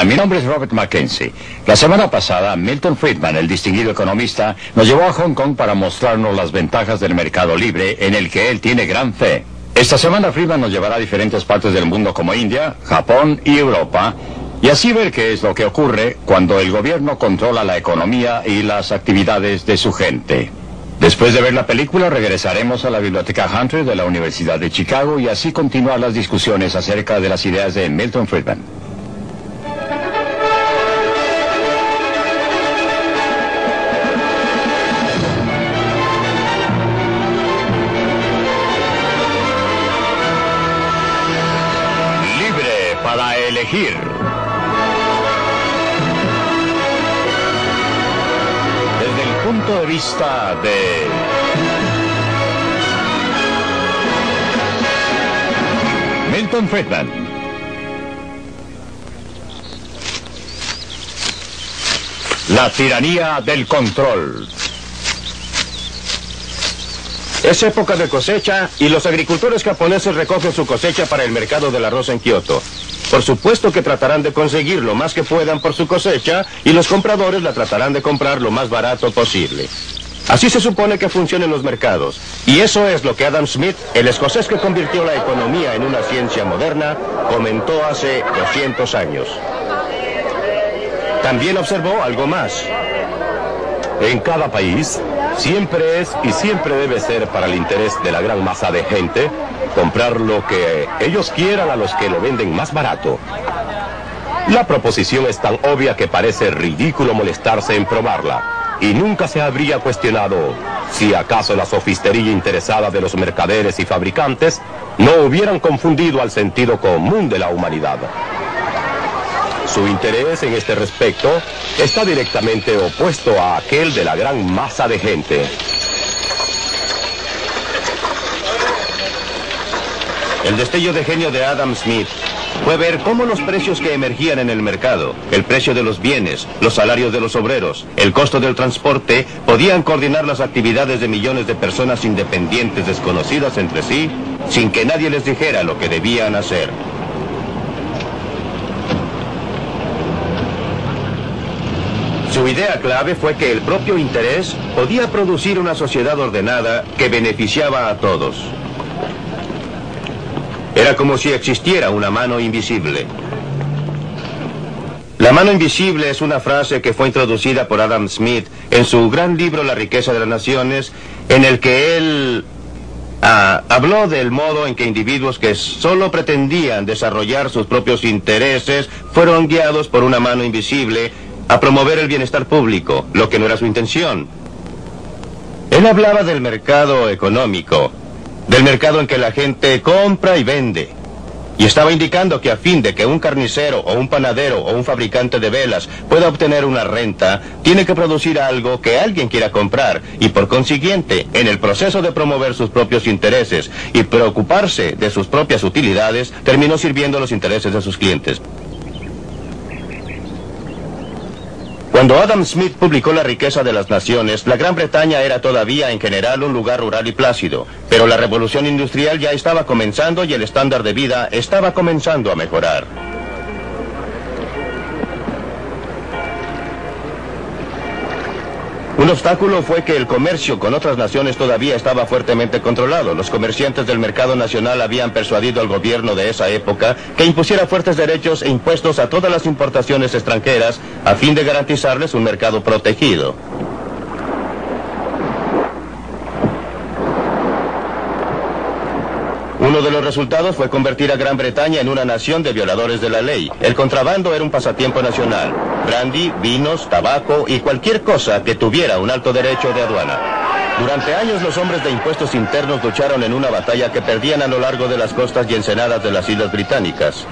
Hola, mi nombre es Robert Mackenzie. La semana pasada, Milton Friedman, el distinguido economista, nos llevó a Hong Kong para mostrarnos las ventajas del mercado libre en el que él tiene gran fe. Esta semana Friedman nos llevará a diferentes partes del mundo como India, Japón y Europa, y así ver qué es lo que ocurre cuando el gobierno controla la economía y las actividades de su gente. Después de ver la película, regresaremos a la Biblioteca Hunter de la Universidad de Chicago y así continuar las discusiones acerca de las ideas de Milton Friedman. Libre para elegir. Desde el punto de vista de Milton Friedman. La tiranía del control. Es época de cosecha y los agricultores japoneses recogen su cosecha para el mercado del arroz en Kioto. Por supuesto que tratarán de conseguir lo más que puedan por su cosecha y los compradores la tratarán de comprar lo más barato posible. Así se supone que funcionan los mercados. Y eso es lo que Adam Smith, el escocés que convirtió la economía en una ciencia moderna, comentó hace 200 años. También observó algo más. En cada país, siempre es y siempre debe ser para el interés de la gran masa de gente comprar lo que ellos quieran a los que lo venden más barato. La proposición es tan obvia que parece ridículo molestarse en probarla. Y nunca se habría cuestionado si acaso la sofistería interesada de los mercaderes y fabricantes no hubieran confundido al sentido común de la humanidad. Su interés en este respecto está directamente opuesto a aquel de la gran masa de gente. El destello de genio de Adam Smith fue ver cómo los precios que emergían en el mercado, el precio de los bienes, los salarios de los obreros, el costo del transporte, podían coordinar las actividades de millones de personas independientes desconocidas entre sí, sin que nadie les dijera lo que debían hacer. Su idea clave fue que el propio interés podía producir una sociedad ordenada que beneficiaba a todos. Era como si existiera una mano invisible. La mano invisible es una frase que fue introducida por Adam Smith en su gran libro La riqueza de las naciones, en el que él habló del modo en que individuos que solo pretendían desarrollar sus propios intereses fueron guiados por una mano invisible a promover el bienestar público, lo que no era su intención. Él hablaba del mercado económico, del mercado en que la gente compra y vende. Y estaba indicando que a fin de que un carnicero o un panadero o un fabricante de velas pueda obtener una renta, tiene que producir algo que alguien quiera comprar y por consiguiente, en el proceso de promover sus propios intereses y preocuparse de sus propias utilidades, terminó sirviendo los intereses de sus clientes. Cuando Adam Smith publicó La riqueza de las naciones, la Gran Bretaña era todavía en general un lugar rural y plácido, pero la revolución industrial ya estaba comenzando y el estándar de vida estaba comenzando a mejorar. Un obstáculo fue que el comercio con otras naciones todavía estaba fuertemente controlado. Los comerciantes del mercado nacional habían persuadido al gobierno de esa época que impusiera fuertes derechos e impuestos a todas las importaciones extranjeras a fin de garantizarles un mercado protegido. Uno de los resultados fue convertir a Gran Bretaña en una nación de violadores de la ley. El contrabando era un pasatiempo nacional. Brandy, vinos, tabaco y cualquier cosa que tuviera un alto derecho de aduana. Durante años los hombres de impuestos internos lucharon en una batalla que perdían a lo largo de las costas y ensenadas de las Islas Británicas.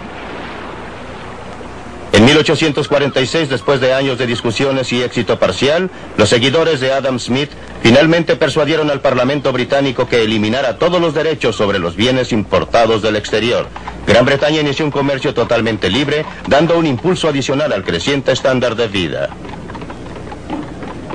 En 1846, después de años de discusiones y éxito parcial, los seguidores de Adam Smith finalmente persuadieron al Parlamento británico que eliminara todos los derechos sobre los bienes importados del exterior. Gran Bretaña inició un comercio totalmente libre, dando un impulso adicional al creciente estándar de vida.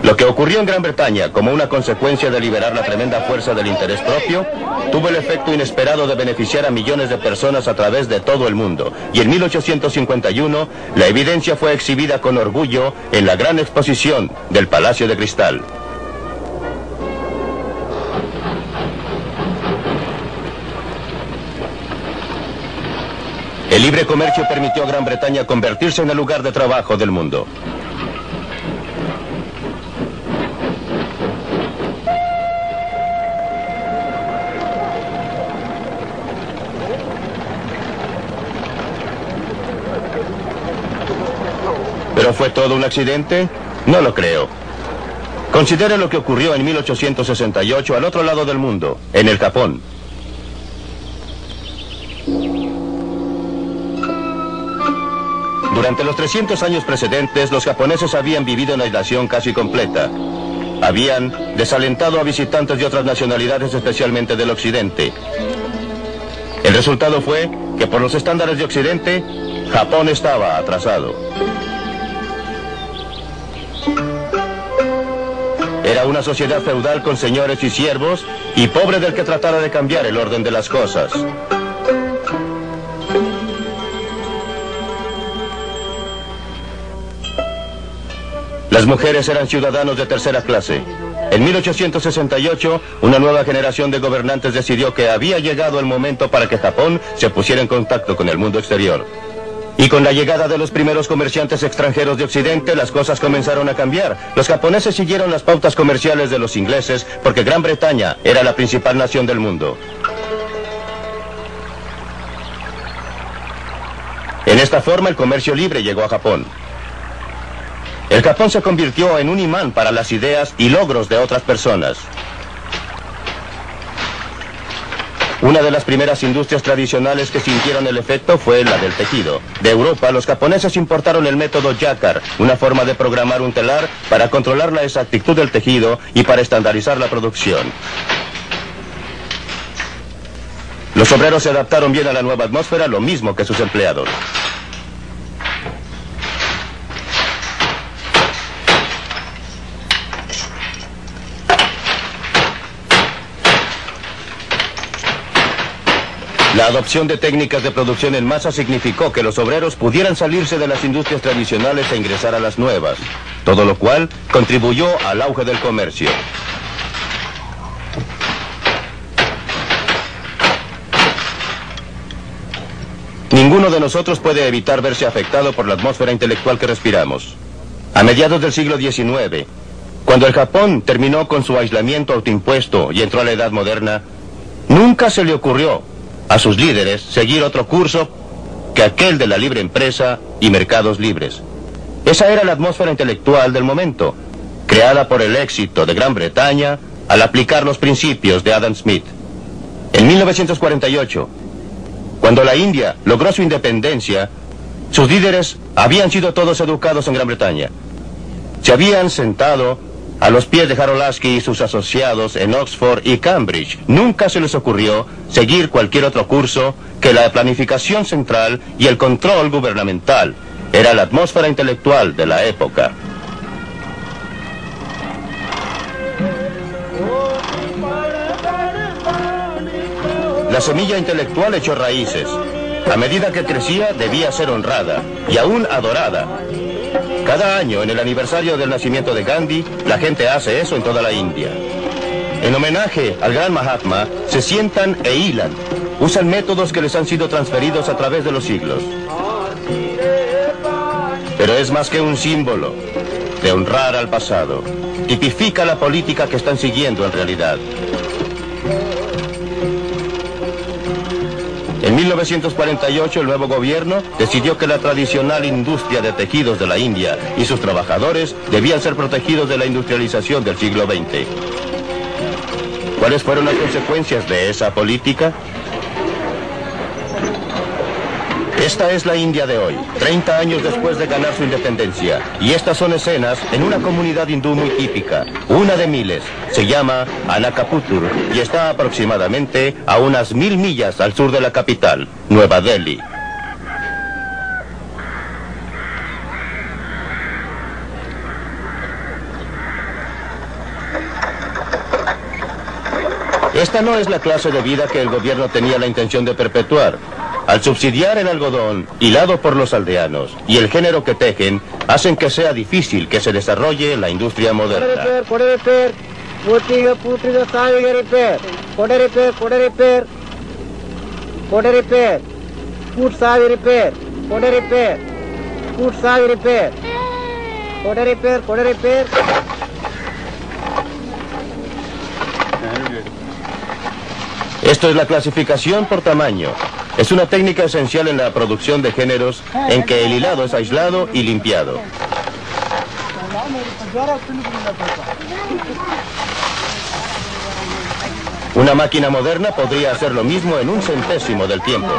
Lo Lo que ocurrió en Gran Bretaña como una consecuencia de liberar la tremenda fuerza del interés propio, tuvo el efecto inesperado de beneficiar a millones de personas a través de todo el mundo. Y en 1851, la evidencia fue exhibida con orgullo en la gran exposición del Palacio de Cristal. El libre comercio permitió a Gran Bretaña convertirse en el lugar de trabajo del mundo. ¿Pero fue todo un accidente? No lo creo. Considere lo que ocurrió en 1868 al otro lado del mundo, en el Japón. Durante los 300 años precedentes, los japoneses habían vivido en aislación casi completa. Habían desalentado a visitantes de otras nacionalidades, especialmente del occidente. El resultado fue que por los estándares de occidente, Japón estaba atrasado. Era una sociedad feudal con señores y siervos, y pobre del que tratara de cambiar el orden de las cosas. Las mujeres eran ciudadanos de tercera clase. En 1868, una nueva generación de gobernantes decidió que había llegado el momento para que Japón se pusiera en contacto con el mundo exterior. Y con la llegada de los primeros comerciantes extranjeros de Occidente, las cosas comenzaron a cambiar. Los japoneses siguieron las pautas comerciales de los ingleses porque Gran Bretaña era la principal nación del mundo. En esta forma, el comercio libre llegó a Japón. El Japón se convirtió en un imán para las ideas y logros de otras personas. Una de las primeras industrias tradicionales que sintieron el efecto fue la del tejido. De Europa, los japoneses importaron el método Jacquard, una forma de programar un telar para controlar la exactitud del tejido y para estandarizar la producción. Los obreros se adaptaron bien a la nueva atmósfera, lo mismo que sus empleados. La adopción de técnicas de producción en masa significó que los obreros pudieran salirse de las industrias tradicionales e ingresar a las nuevas, todo lo cual contribuyó al auge del comercio. Ninguno de nosotros puede evitar verse afectado por la atmósfera intelectual que respiramos. A mediados del siglo XIX, cuando el Japón terminó con su aislamiento autoimpuesto y entró a la Edad Moderna, nunca se le ocurrió a sus líderes seguir otro curso que aquel de la libre empresa y mercados libres. Esa era la atmósfera intelectual del momento, creada por el éxito de Gran Bretaña al aplicar los principios de Adam Smith. En 1948, cuando la India logró su independencia, sus líderes habían sido todos educados en Gran Bretaña. Se habían sentado a los pies de Harold Lasky y sus asociados en Oxford y Cambridge. Nunca se les ocurrió seguir cualquier otro curso que la planificación central y el control gubernamental. Era la atmósfera intelectual de la época. La semilla intelectual echó raíces. A medida que crecía, debía ser honrada y aún adorada. Cada año, en el aniversario del nacimiento de Gandhi, la gente hace eso en toda la India. En homenaje al gran Mahatma, se sientan e hilan. Usan métodos que les han sido transferidos a través de los siglos. Pero es más que un símbolo de honrar al pasado. Tipifica la política que están siguiendo en realidad. En 1948 el nuevo gobierno decidió que la tradicional industria de tejidos de la India y sus trabajadores debían ser protegidos de la industrialización del siglo XX. ¿Cuáles fueron las consecuencias de esa política? Esta es la India de hoy, 30 años después de ganar su independencia. Y estas son escenas en una comunidad hindú muy típica, una de miles. Se llama Anakaputur y está aproximadamente a unas 1000 millas al sur de la capital, Nueva Delhi. Esta no es la clase de vida que el gobierno tenía la intención de perpetuar. Al subsidiar el algodón, hilado por los aldeanos, y el género que tejen, hacen que sea difícil que se desarrolle la industria moderna. Esto es la clasificación por tamaño. Es una técnica esencial en la producción de géneros en que el hilado es aislado y limpiado. Una máquina moderna podría hacer lo mismo en 1/100 del tiempo.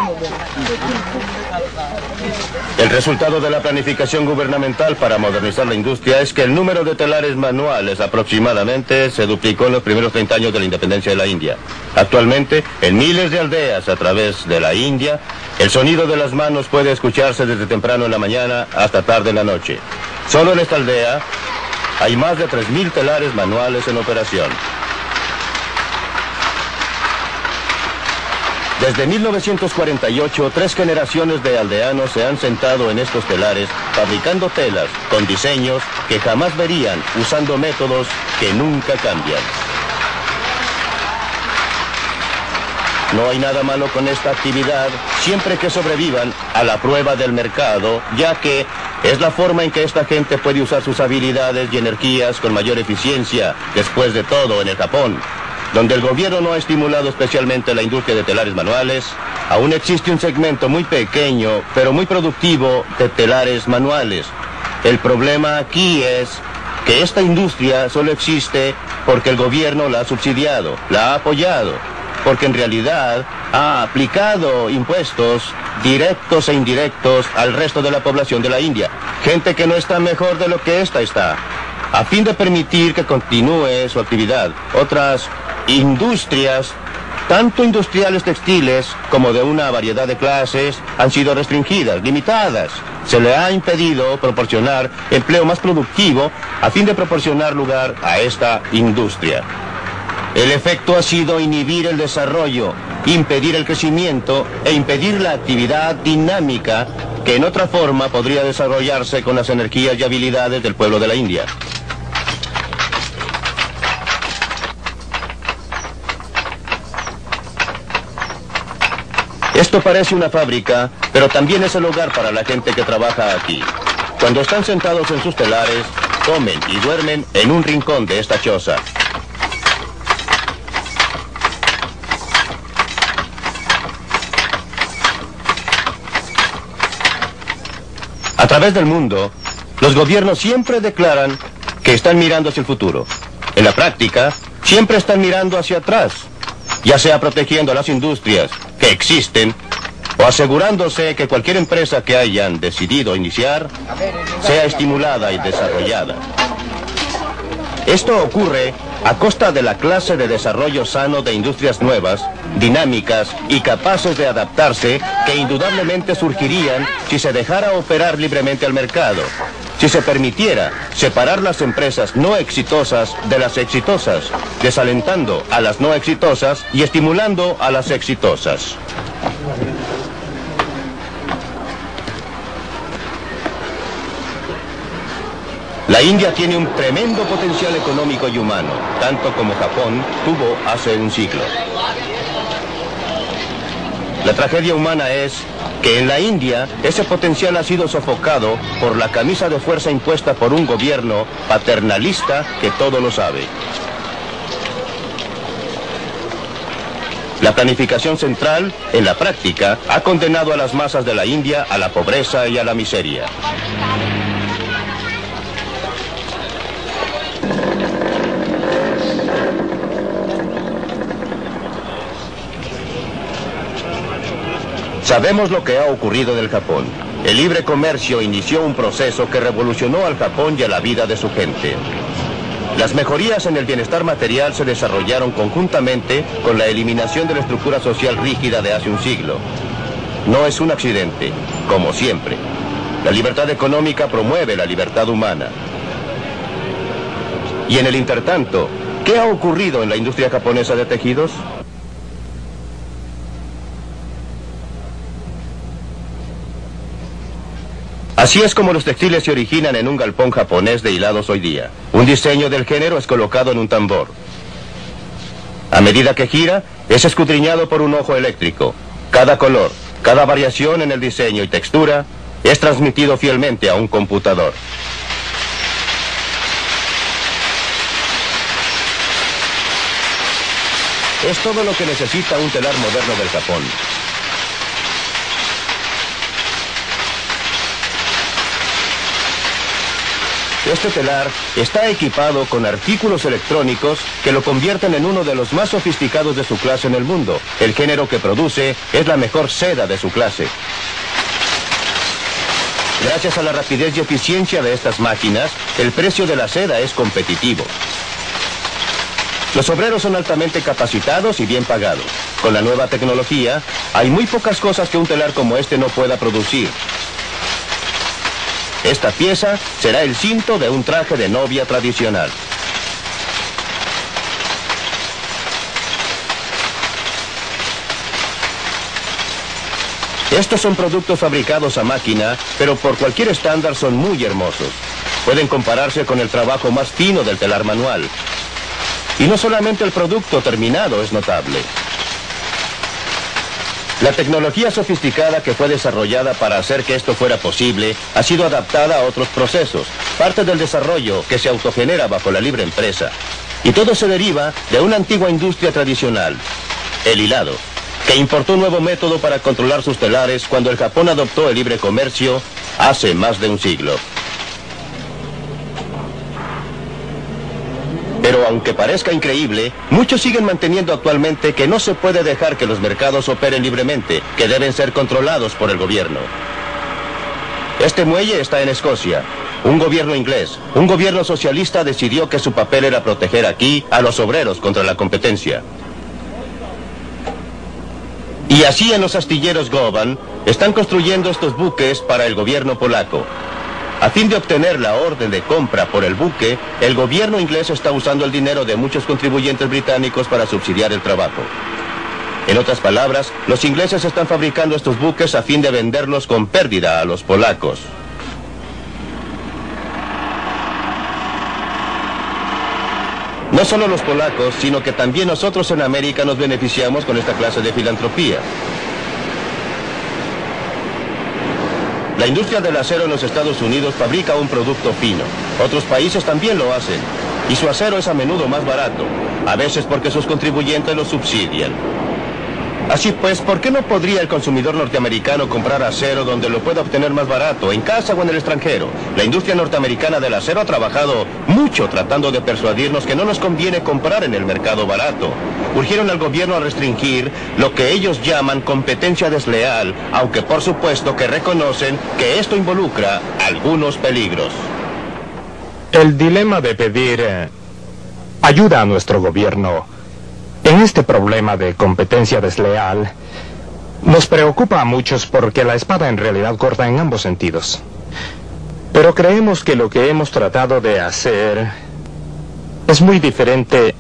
El resultado de la planificación gubernamental para modernizar la industria es que el número de telares manuales aproximadamente se duplicó en los primeros 30 años de la independencia de la India. Actualmente, en miles de aldeas a través de la India, el sonido de las manos puede escucharse desde temprano en la mañana hasta tarde en la noche. Solo en esta aldea hay más de 3.000 telares manuales en operación. Desde 1948, 3 generaciones de aldeanos se han sentado en estos telares fabricando telas con diseños que jamás verían, usando métodos que nunca cambian. No hay nada malo con esta actividad, siempre que sobrevivan a la prueba del mercado, ya que es la forma en que esta gente puede usar sus habilidades y energías con mayor eficiencia. Después de todo, en el Japón, donde el gobierno no ha estimulado especialmente la industria de telares manuales, aún existe un segmento muy pequeño, pero muy productivo, de telares manuales. El problema aquí es que esta industria solo existe porque el gobierno la ha subsidiado, la ha apoyado, porque en realidad ha aplicado impuestos directos e indirectos al resto de la población de la India. Gente que no está mejor de lo que esta está, a fin de permitir que continúe su actividad. Otras industrias, tanto industriales textiles como de una variedad de clases, han sido restringidas, limitadas. Se le ha impedido proporcionar empleo más productivo a fin de proporcionar lugar a esta industria. El efecto ha sido inhibir el desarrollo, impedir el crecimiento e impedir la actividad dinámica que en otra forma podría desarrollarse con las energías y habilidades del pueblo de la India. Esto parece una fábrica, pero también es el hogar para la gente que trabaja aquí. Cuando están sentados en sus telares, comen y duermen en un rincón de esta choza. A través del mundo, los gobiernos siempre declaran que están mirando hacia el futuro. En la práctica, siempre están mirando hacia atrás, ya sea protegiendo a las industrias que existen o asegurándose que cualquier empresa que hayan decidido iniciar sea estimulada y desarrollada. Esto ocurre a costa de la clase de desarrollo sano de industrias nuevas, dinámicas y capaces de adaptarse que indudablemente surgirían si se dejara operar libremente al mercado, si se permitiera separar las empresas no exitosas de las exitosas, desalentando a las no exitosas y estimulando a las exitosas. La India tiene un tremendo potencial económico y humano, tanto como Japón tuvo hace un siglo. La tragedia humana es que en la India ese potencial ha sido sofocado por la camisa de fuerza impuesta por un gobierno paternalista que todo lo sabe. La planificación central, en la práctica, ha condenado a las masas de la India a la pobreza y a la miseria. Sabemos lo que ha ocurrido en el Japón. El libre comercio inició un proceso que revolucionó al Japón y a la vida de su gente. Las mejorías en el bienestar material se desarrollaron conjuntamente con la eliminación de la estructura social rígida de hace un siglo. No es un accidente, como siempre. La libertad económica promueve la libertad humana. Y en el intertanto, ¿qué ha ocurrido en la industria japonesa de tejidos? Así es como los textiles se originan en un galpón japonés de hilados hoy día. Un diseño del género es colocado en un tambor. A medida que gira, es escudriñado por un ojo eléctrico. Cada color, cada variación en el diseño y textura es transmitido fielmente a un computador. Es todo lo que necesita un telar moderno del Japón. Este telar está equipado con artículos electrónicos que lo convierten en uno de los más sofisticados de su clase en el mundo. El género que produce es la mejor seda de su clase. Gracias a la rapidez y eficiencia de estas máquinas, el precio de la seda es competitivo. Los obreros son altamente capacitados y bien pagados. Con la nueva tecnología, hay muy pocas cosas que un telar como este no pueda producir. Esta pieza será el cinto de un traje de novia tradicional. Estos son productos fabricados a máquina, pero por cualquier estándar son muy hermosos. Pueden compararse con el trabajo más fino del telar manual. Y no solamente el producto terminado es notable. La tecnología sofisticada que fue desarrollada para hacer que esto fuera posible ha sido adaptada a otros procesos, parte del desarrollo que se autogenera bajo la libre empresa. Y todo se deriva de una antigua industria tradicional, el hilado, que importó un nuevo método para controlar sus telares cuando el Japón adoptó el libre comercio hace más de un siglo. Pero aunque parezca increíble, muchos siguen manteniendo actualmente que no se puede dejar que los mercados operen libremente, que deben ser controlados por el gobierno. Este muelle está en Escocia. Un gobierno inglés, un gobierno socialista decidió que su papel era proteger aquí a los obreros contra la competencia. Y así en los astilleros Govan están construyendo estos buques para el gobierno polaco. A fin de obtener la orden de compra por el buque, el gobierno inglés está usando el dinero de muchos contribuyentes británicos para subsidiar el trabajo. En otras palabras, los ingleses están fabricando estos buques a fin de venderlos con pérdida a los polacos. No solo los polacos, sino que también nosotros en América nos beneficiamos con esta clase de filantropía. La industria del acero en los Estados Unidos fabrica un producto fino. Otros países también lo hacen. Y su acero es a menudo más barato. A veces porque sus contribuyentes lo subsidian. Así pues, ¿por qué no podría el consumidor norteamericano comprar acero donde lo pueda obtener más barato, en casa o en el extranjero? La industria norteamericana del acero ha trabajado mucho tratando de persuadirnos que no nos conviene comprar en el mercado barato. Urgieron al gobierno a restringir lo que ellos llaman competencia desleal, aunque por supuesto que reconocen que esto involucra algunos peligros. El dilema de pedir ayuda a nuestro gobierno en este problema de competencia desleal nos preocupa a muchos porque la espada en realidad corta en ambos sentidos. Pero creemos que lo que hemos tratado de hacer es muy diferente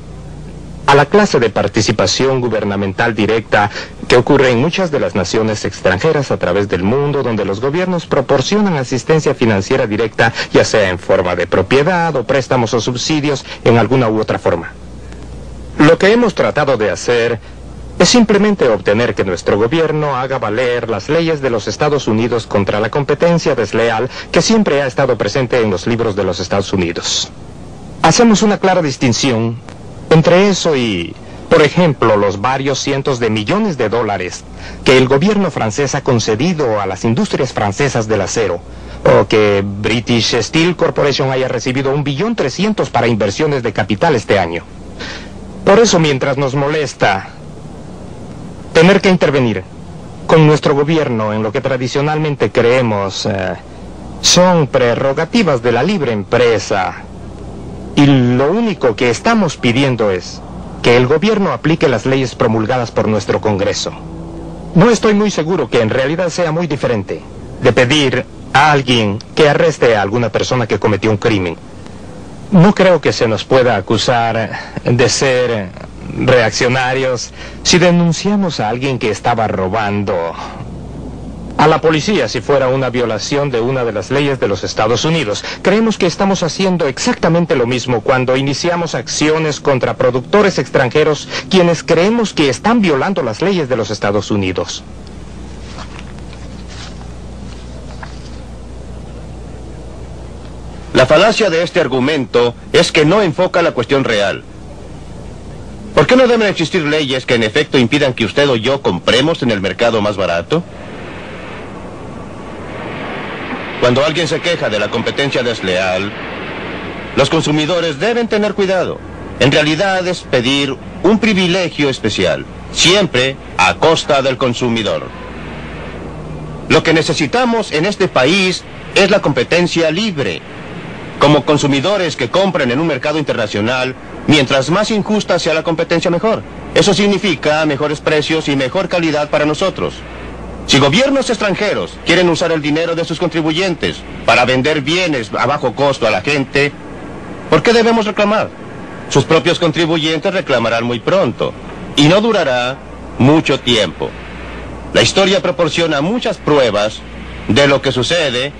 a la clase de participación gubernamental directa que ocurre en muchas de las naciones extranjeras a través del mundo, donde los gobiernos proporcionan asistencia financiera directa, ya sea en forma de propiedad o préstamos o subsidios en alguna u otra forma. Lo que hemos tratado de hacer es simplemente obtener que nuestro gobierno haga valer las leyes de los Estados Unidos contra la competencia desleal que siempre ha estado presente en los libros de los Estados Unidos. Hacemos una clara distinción entre eso y, por ejemplo, los varios cientos de millones de dólares que el gobierno francés ha concedido a las industrias francesas del acero, o que British Steel Corporation haya recibido 1.300.000.000 para inversiones de capital este año. Por eso, mientras nos molesta tener que intervenir con nuestro gobierno en lo que tradicionalmente creemos son prerrogativas de la libre empresa, y lo único que estamos pidiendo es que el gobierno aplique las leyes promulgadas por nuestro Congreso. No estoy muy seguro que en realidad sea muy diferente de pedir a alguien que arreste a alguna persona que cometió un crimen. No creo que se nos pueda acusar de ser reaccionarios si denunciamos a alguien que estaba robando a la policía si fuera una violación de una de las leyes de los Estados Unidos. Creemos que estamos haciendo exactamente lo mismo cuando iniciamos acciones contra productores extranjeros quienes creemos que están violando las leyes de los Estados Unidos. La falacia de este argumento es que no enfoca la cuestión real. ¿Por qué no deben existir leyes que en efecto impidan que usted o yo compremos en el mercado más barato? Cuando alguien se queja de la competencia desleal, los consumidores deben tener cuidado. En realidad es pedir un privilegio especial, siempre a costa del consumidor. Lo que necesitamos en este país es la competencia libre. Como consumidores que compren en un mercado internacional, mientras más injusta sea la competencia, mejor. Eso significa mejores precios y mejor calidad para nosotros. Si gobiernos extranjeros quieren usar el dinero de sus contribuyentes para vender bienes a bajo costo a la gente, ¿por qué debemos reclamar? Sus propios contribuyentes reclamarán muy pronto, y no durará mucho tiempo. La historia proporciona muchas pruebas de lo que sucede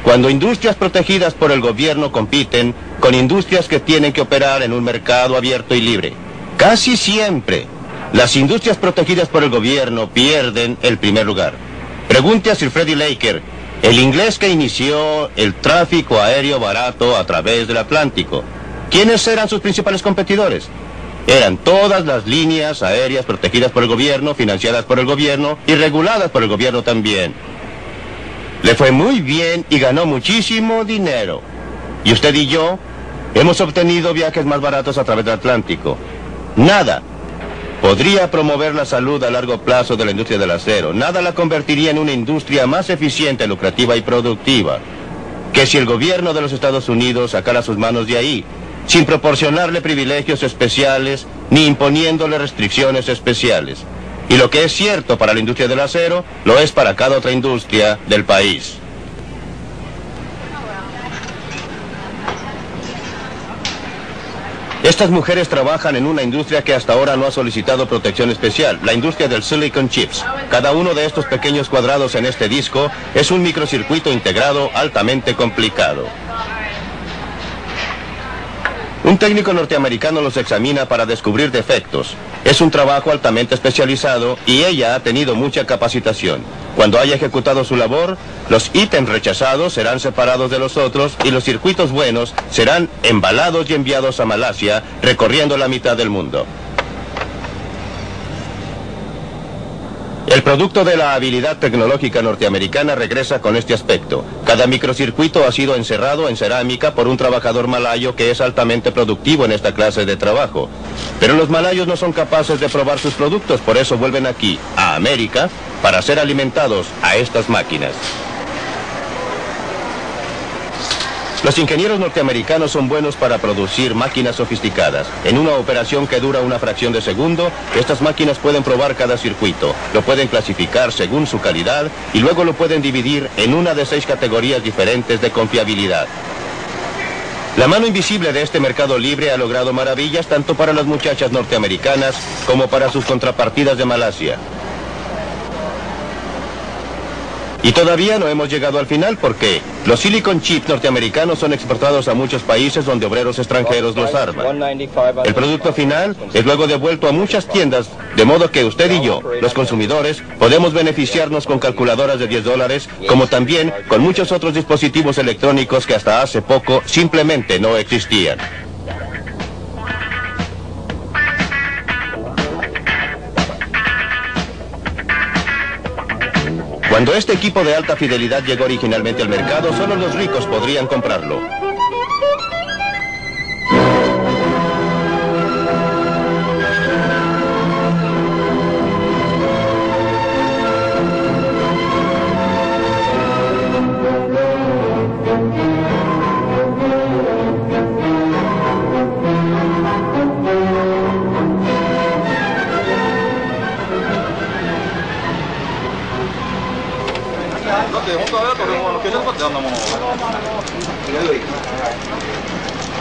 cuando industrias protegidas por el gobierno compiten con industrias que tienen que operar en un mercado abierto y libre. Casi siempre, las industrias protegidas por el gobierno pierden el primer lugar. Pregunte a Sir Freddie Laker, el inglés que inició el tráfico aéreo barato a través del Atlántico. ¿Quiénes eran sus principales competidores? Eran todas las líneas aéreas protegidas por el gobierno, financiadas por el gobierno y reguladas por el gobierno también. Le fue muy bien y ganó muchísimo dinero. Y usted y yo hemos obtenido viajes más baratos a través del Atlántico. Nada podría promover la salud a largo plazo de la industria del acero. Nada la convertiría en una industria más eficiente, lucrativa y productiva que si el gobierno de los Estados Unidos sacara sus manos de ahí, sin proporcionarle privilegios especiales ni imponiéndole restricciones especiales. Y lo que es cierto para la industria del acero, lo es para cada otra industria del país. Estas mujeres trabajan en una industria que hasta ahora no ha solicitado protección especial, la industria del silicon chips. Cada uno de estos pequeños cuadrados en este disco es un microcircuito integrado altamente complicado. Un técnico norteamericano los examina para descubrir defectos. Es un trabajo altamente especializado y ella ha tenido mucha capacitación. Cuando haya ejecutado su labor, los ítems rechazados serán separados de los otros y los circuitos buenos serán embalados y enviados a Malasia, recorriendo la mitad del mundo. El producto de la habilidad tecnológica norteamericana regresa con este aspecto. Cada microcircuito ha sido encerrado en cerámica por un trabajador malayo que es altamente productivo en esta clase de trabajo. Pero los malayos no son capaces de probar sus productos, por eso vuelven aquí, a América, para ser alimentados a estas máquinas. Los ingenieros norteamericanos son buenos para producir máquinas sofisticadas. En una operación que dura una fracción de segundo, estas máquinas pueden probar cada circuito, lo pueden clasificar según su calidad y luego lo pueden dividir en una de 6 categorías diferentes de confiabilidad. La mano invisible de este mercado libre ha logrado maravillas tanto para las muchachas norteamericanas como para sus contrapartidas de Malasia. Y todavía no hemos llegado al final porque los silicon chips norteamericanos son exportados a muchos países donde obreros extranjeros los arman. El producto final es luego devuelto a muchas tiendas, de modo que usted y yo, los consumidores, podemos beneficiarnos con calculadoras de $10, como también con muchos otros dispositivos electrónicos que hasta hace poco simplemente no existían. Cuando este equipo de alta fidelidad llegó originalmente al mercado, solo los ricos podrían comprarlo.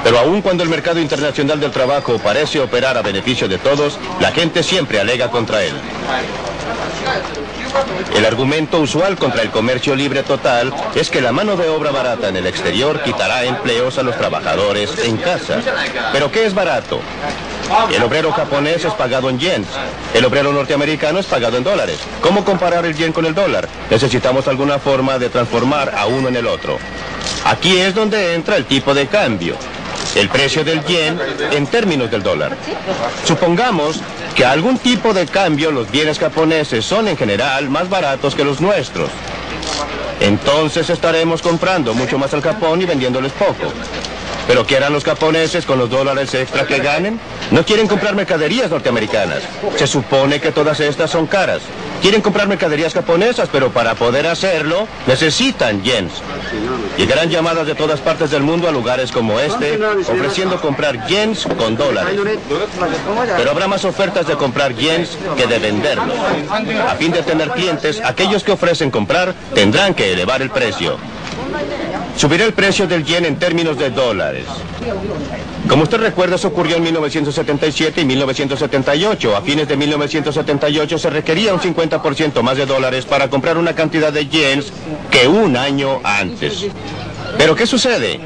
Pero aun cuando el mercado internacional del trabajo parece operar a beneficio de todos, la gente siempre alega contra él. El argumento usual contra el comercio libre total es que la mano de obra barata en el exterior quitará empleos a los trabajadores en casa. ¿Pero qué es barato? El obrero japonés es pagado en yens. El obrero norteamericano es pagado en dólares. ¿Cómo comparar el yen con el dólar? Necesitamos alguna forma de transformar a uno en el otro. Aquí es donde entra el tipo de cambio. El precio del yen en términos del dólar. Supongamos que a algún tipo de cambio los bienes japoneses son en general más baratos que los nuestros. Entonces estaremos comprando mucho más al Japón y vendiéndoles poco. ¿Pero qué harán los japoneses con los dólares extra que ganen? No quieren comprar mercaderías norteamericanas. Se supone que todas estas son caras. Quieren comprar mercaderías japonesas, pero para poder hacerlo necesitan yens. Llegarán llamadas de todas partes del mundo a lugares como este, ofreciendo comprar yens con dólares. Pero habrá más ofertas de comprar yens que de venderlos. A fin de tener clientes, aquellos que ofrecen comprar tendrán que elevar el precio. Subirá el precio del yen en términos de dólares. Como usted recuerda, eso ocurrió en 1977 y 1978. A fines de 1978 se requería un 50% más de dólares para comprar una cantidad de yens que un año antes. ¿Pero qué sucede?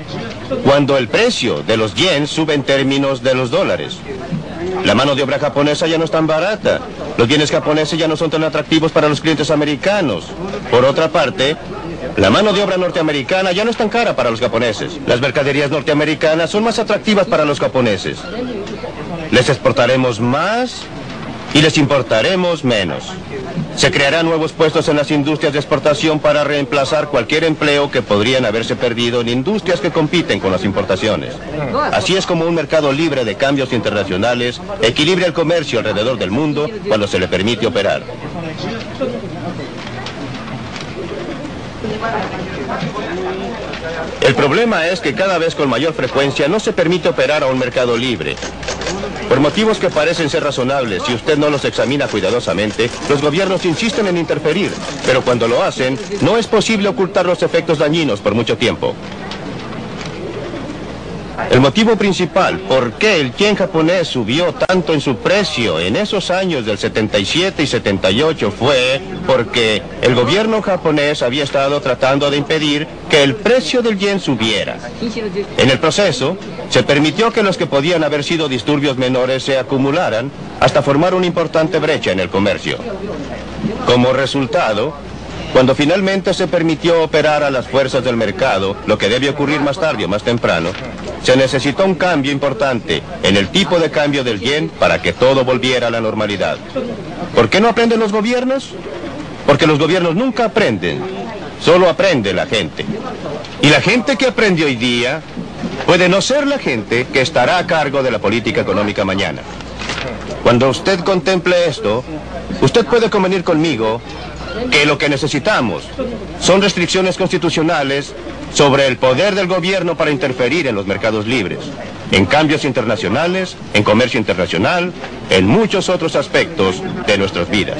Cuando el precio de los yens sube en términos de los dólares. La mano de obra japonesa ya no es tan barata. Los bienes japoneses ya no son tan atractivos para los clientes americanos. Por otra parte, la mano de obra norteamericana ya no es tan cara para los japoneses. Las mercaderías norteamericanas son más atractivas para los japoneses. Les exportaremos más y les importaremos menos. Se crearán nuevos puestos en las industrias de exportación para reemplazar cualquier empleo que podrían haberse perdido en industrias que compiten con las importaciones. Así es como un mercado libre de cambios internacionales equilibra el comercio alrededor del mundo cuando se le permite operar. El problema es que cada vez con mayor frecuencia no se permite operar a un mercado libre. Por motivos que parecen ser razonables, si usted no los examina cuidadosamente, los gobiernos insisten en interferir, pero cuando lo hacen, no es posible ocultar los efectos dañinos por mucho tiempo. El motivo principal por qué el yen japonés subió tanto en su precio en esos años del 77 y 78 fue porque el gobierno japonés había estado tratando de impedir que el precio del yen subiera. En el proceso, se permitió que los que podían haber sido disturbios menores se acumularan hasta formar una importante brecha en el comercio. Como resultado, cuando finalmente se permitió operar a las fuerzas del mercado, lo que debe ocurrir más tarde o más temprano, se necesitó un cambio importante en el tipo de cambio del yen para que todo volviera a la normalidad. ¿Por qué no aprenden los gobiernos? Porque los gobiernos nunca aprenden, solo aprende la gente. Y la gente que aprende hoy día puede no ser la gente que estará a cargo de la política económica mañana. Cuando usted contemple esto, usted puede convenir conmigo que lo que necesitamos son restricciones constitucionales sobre el poder del gobierno para interferir en los mercados libres, en cambios internacionales, en comercio internacional, en muchos otros aspectos de nuestras vidas.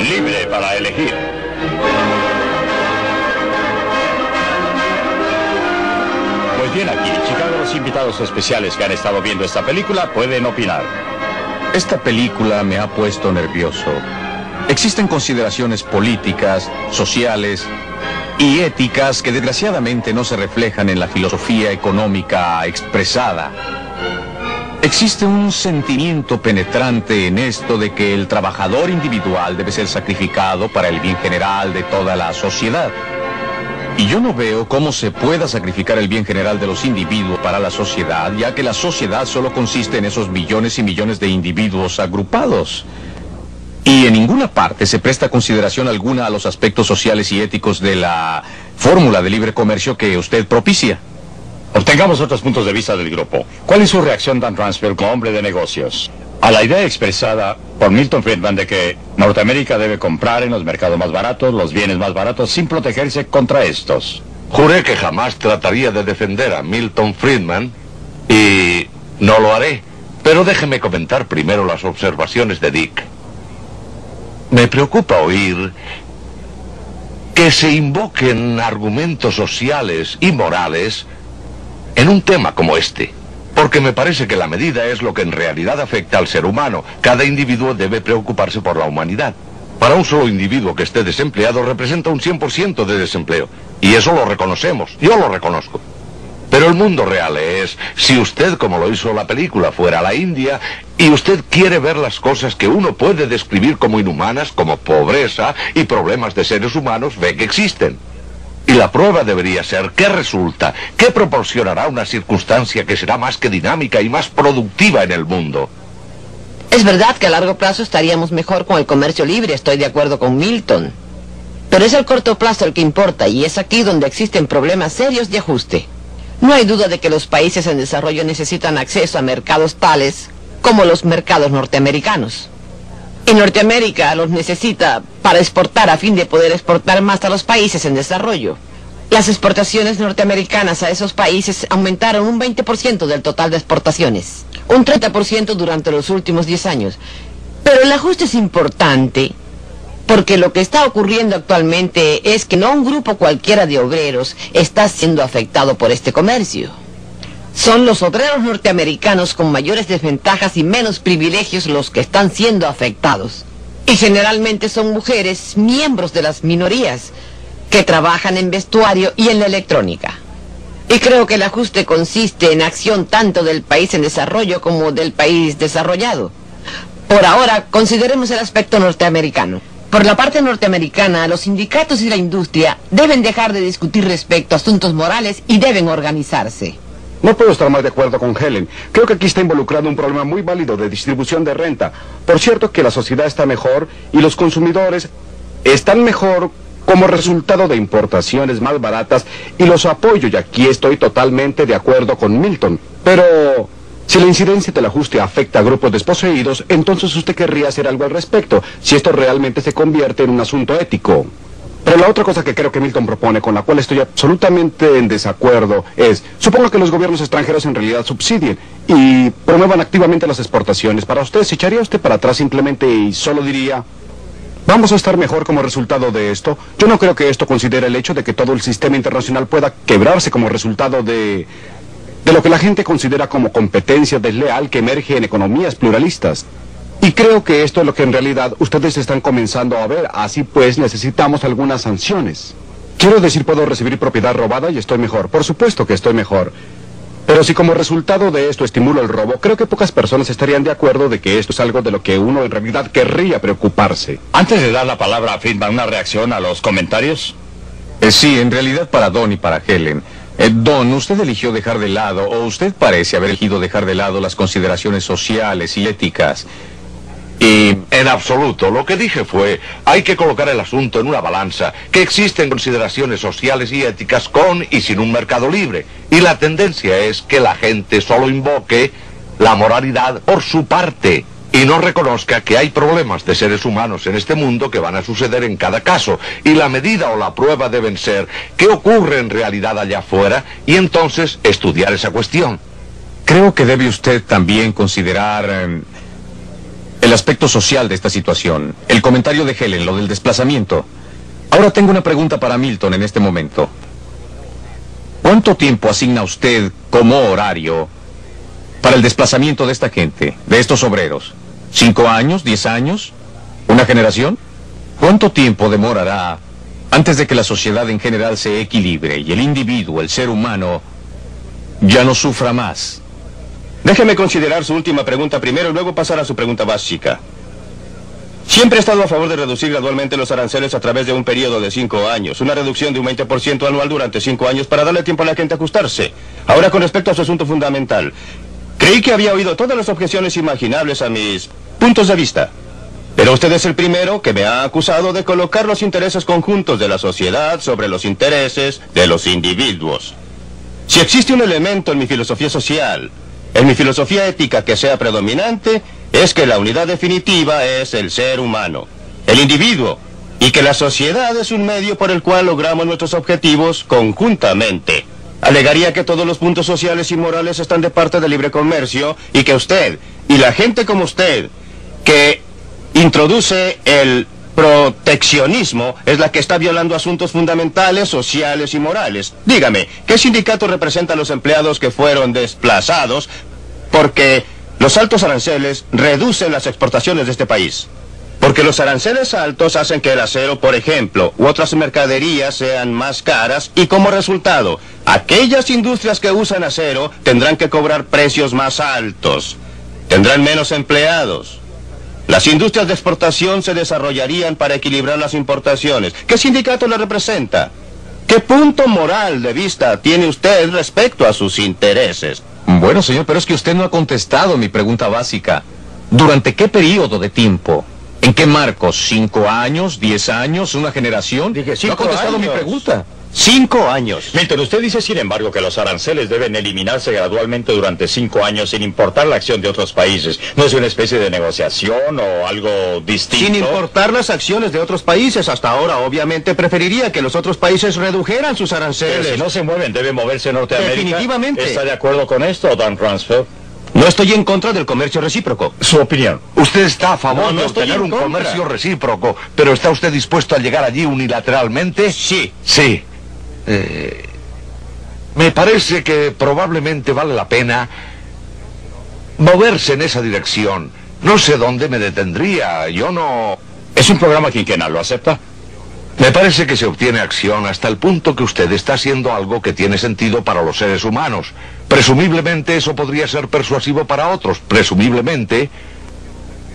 Libre para elegir. Pues bien, aquí en Chicago los invitados especiales que han estado viendo esta película pueden opinar. Esta película me ha puesto nervioso. Existen consideraciones políticas, sociales y éticas que desgraciadamente no se reflejan en la filosofía económica expresada. Existe un sentimiento penetrante en esto de que el trabajador individual debe ser sacrificado para el bien general de toda la sociedad. Y yo no veo cómo se pueda sacrificar el bien general de los individuos para la sociedad, ya que la sociedad solo consiste en esos millones y millones de individuos agrupados. Y en ninguna parte se presta consideración alguna a los aspectos sociales y éticos de la fórmula de libre comercio que usted propicia. Obtengamos otros puntos de vista del grupo. ¿Cuál es su reacción, Dan Ransfeld, como hombre de negocios, a la idea expresada por Milton Friedman de que Norteamérica debe comprar en los mercados más baratos, los bienes más baratos, sin protegerse contra estos? Juré que jamás trataría de defender a Milton Friedman y no lo haré. Pero déjeme comentar primero las observaciones de Dick. Me preocupa oír que se invoquen argumentos sociales y morales en un tema como este. Porque me parece que la medida es lo que en realidad afecta al ser humano. Cada individuo debe preocuparse por la humanidad. Para un solo individuo que esté desempleado representa un 100% de desempleo. Y eso lo reconocemos, yo lo reconozco. Pero el mundo real es, si usted, como lo hizo la película, fuera a la India, y usted quiere ver las cosas que uno puede describir como inhumanas, como pobreza y problemas de seres humanos, ve que existen. Y la prueba debería ser, ¿qué resulta? ¿Qué proporcionará una circunstancia que será más que dinámica y más productiva en el mundo? Es verdad que a largo plazo estaríamos mejor con el comercio libre, estoy de acuerdo con Milton. Pero es el corto plazo el que importa, y es aquí donde existen problemas serios de ajuste. No hay duda de que los países en desarrollo necesitan acceso a mercados tales como los mercados norteamericanos. Y Norteamérica los necesita para exportar a fin de poder exportar más a los países en desarrollo. Las exportaciones norteamericanas a esos países aumentaron un 20% del total de exportaciones, un 30% durante los últimos 10 años. Pero el ajuste es importante porque lo que está ocurriendo actualmente es que no un grupo cualquiera de obreros está siendo afectado por este comercio. Son los obreros norteamericanos con mayores desventajas y menos privilegios los que están siendo afectados. Y generalmente son mujeres, miembros de las minorías, que trabajan en vestuario y en la electrónica. Y creo que el ajuste consiste en acción tanto del país en desarrollo como del país desarrollado. Por ahora, consideremos el aspecto norteamericano. Por la parte norteamericana, los sindicatos y la industria deben dejar de discutir respecto a asuntos morales y deben organizarse. No puedo estar más de acuerdo con Helen. Creo que aquí está involucrado un problema muy válido de distribución de renta. Por cierto que la sociedad está mejor y los consumidores están mejor como resultado de importaciones más baratas y los apoyo, y aquí estoy totalmente de acuerdo con Milton. Pero si la incidencia del ajuste afecta a grupos desposeídos, entonces usted querría hacer algo al respecto, si esto realmente se convierte en un asunto ético. Pero la otra cosa que creo que Milton propone, con la cual estoy absolutamente en desacuerdo, es, supongo que los gobiernos extranjeros en realidad subsidien y promuevan activamente las exportaciones. Para usted, ¿se echaría usted para atrás simplemente y solo diría, vamos a estar mejor como resultado de esto? Yo no creo que esto considere el hecho de que todo el sistema internacional pueda quebrarse como resultado de lo que la gente considera como competencia desleal que emerge en economías pluralistas. Y creo que esto es lo que en realidad ustedes están comenzando a ver. Así pues, necesitamos algunas sanciones. Quiero decir, puedo recibir propiedad robada y estoy mejor. Por supuesto que estoy mejor. Pero si como resultado de esto estimulo el robo, creo que pocas personas estarían de acuerdo de que esto es algo de lo que uno en realidad querría preocuparse. Antes de dar la palabra a Friedman, ¿una reacción a los comentarios? Sí, en realidad para Don y para Helen. Don, usted eligió dejar de lado, o usted parece haber elegido dejar de lado las consideraciones sociales y éticas. Y en absoluto, lo que dije fue, hay que colocar el asunto en una balanza, que existen consideraciones sociales y éticas con y sin un mercado libre. Y la tendencia es que la gente solo invoque la moralidad por su parte y no reconozca que hay problemas de seres humanos en este mundo que van a suceder en cada caso. Y la medida o la prueba deben ser qué ocurre en realidad allá afuera y entonces estudiar esa cuestión. Creo que debe usted también considerar el aspecto social de esta situación. El comentario de Helen, lo del desplazamiento. Ahora tengo una pregunta para Milton en este momento. ¿Cuánto tiempo asigna usted como horario para el desplazamiento de esta gente, de estos obreros? ¿5 años? ¿10 años? ¿Una generación? ¿Cuánto tiempo demorará antes de que la sociedad en general se equilibre y el individuo, el ser humano, ya no sufra más? Déjeme considerar su última pregunta primero y luego pasar a su pregunta básica. Siempre he estado a favor de reducir gradualmente los aranceles a través de un periodo de 5 años. Una reducción de un 20% anual durante 5 años para darle tiempo a la gente a ajustarse. Ahora, con respecto a su asunto fundamental. Creí que había oído todas las objeciones imaginables a mis puntos de vista. Pero usted es el primero que me ha acusado de colocar los intereses conjuntos de la sociedad sobre los intereses de los individuos. Si existe un elemento en mi filosofía social, en mi filosofía ética que sea predominante, es que la unidad definitiva es el ser humano, el individuo, y que la sociedad es un medio por el cual logramos nuestros objetivos conjuntamente. Alegaría que todos los puntos sociales y morales están de parte del libre comercio y que usted, y la gente como usted, que introduce el proteccionismo, es la que está violando asuntos fundamentales, sociales y morales. Dígame, ¿qué sindicato representa a los empleados que fueron desplazados Porque los altos aranceles reducen las exportaciones de este país. Porque los aranceles altos hacen que el acero, por ejemplo, u otras mercaderías sean más caras y como resultado, aquellas industrias que usan acero tendrán que cobrar precios más altos. Tendrán menos empleados. Las industrias de exportación se desarrollarían para equilibrar las importaciones. ¿Qué sindicato le representa? ¿Qué punto moral de vista tiene usted respecto a sus intereses? Bueno, señor, pero es que usted no ha contestado mi pregunta básica. ¿Durante qué periodo de tiempo? ¿En qué marcos? ¿5 años? ¿10 años? ¿Una generación? Dije 5 no ha contestado años. mi pregunta. 5 años. Milton, usted dice, sin embargo, que los aranceles deben eliminarse gradualmente durante 5 años sin importar la acción de otros países. ¿No es una especie de negociación o algo distinto? Sin importar las acciones de otros países, hasta ahora obviamente preferiría que los otros países redujeran sus aranceles. Pero si no se mueven, debe moverse Norteamérica. Definitivamente. ¿Está de acuerdo con esto, Don Rumsfeld? No estoy en contra del comercio recíproco. Su opinión. Usted está a favor No de estoy obtener en un contra. comercio recíproco, pero ¿está usted dispuesto a llegar allí unilateralmente? Sí. Sí. Me parece que probablemente vale la pena moverse en esa dirección. No sé dónde me detendría, yo no... Es un programa quinquenal, ¿lo acepta? Me parece que se obtiene acción hasta el punto que usted está haciendo algo que tiene sentido para los seres humanos. Presumiblemente eso podría ser persuasivo para otros. Presumiblemente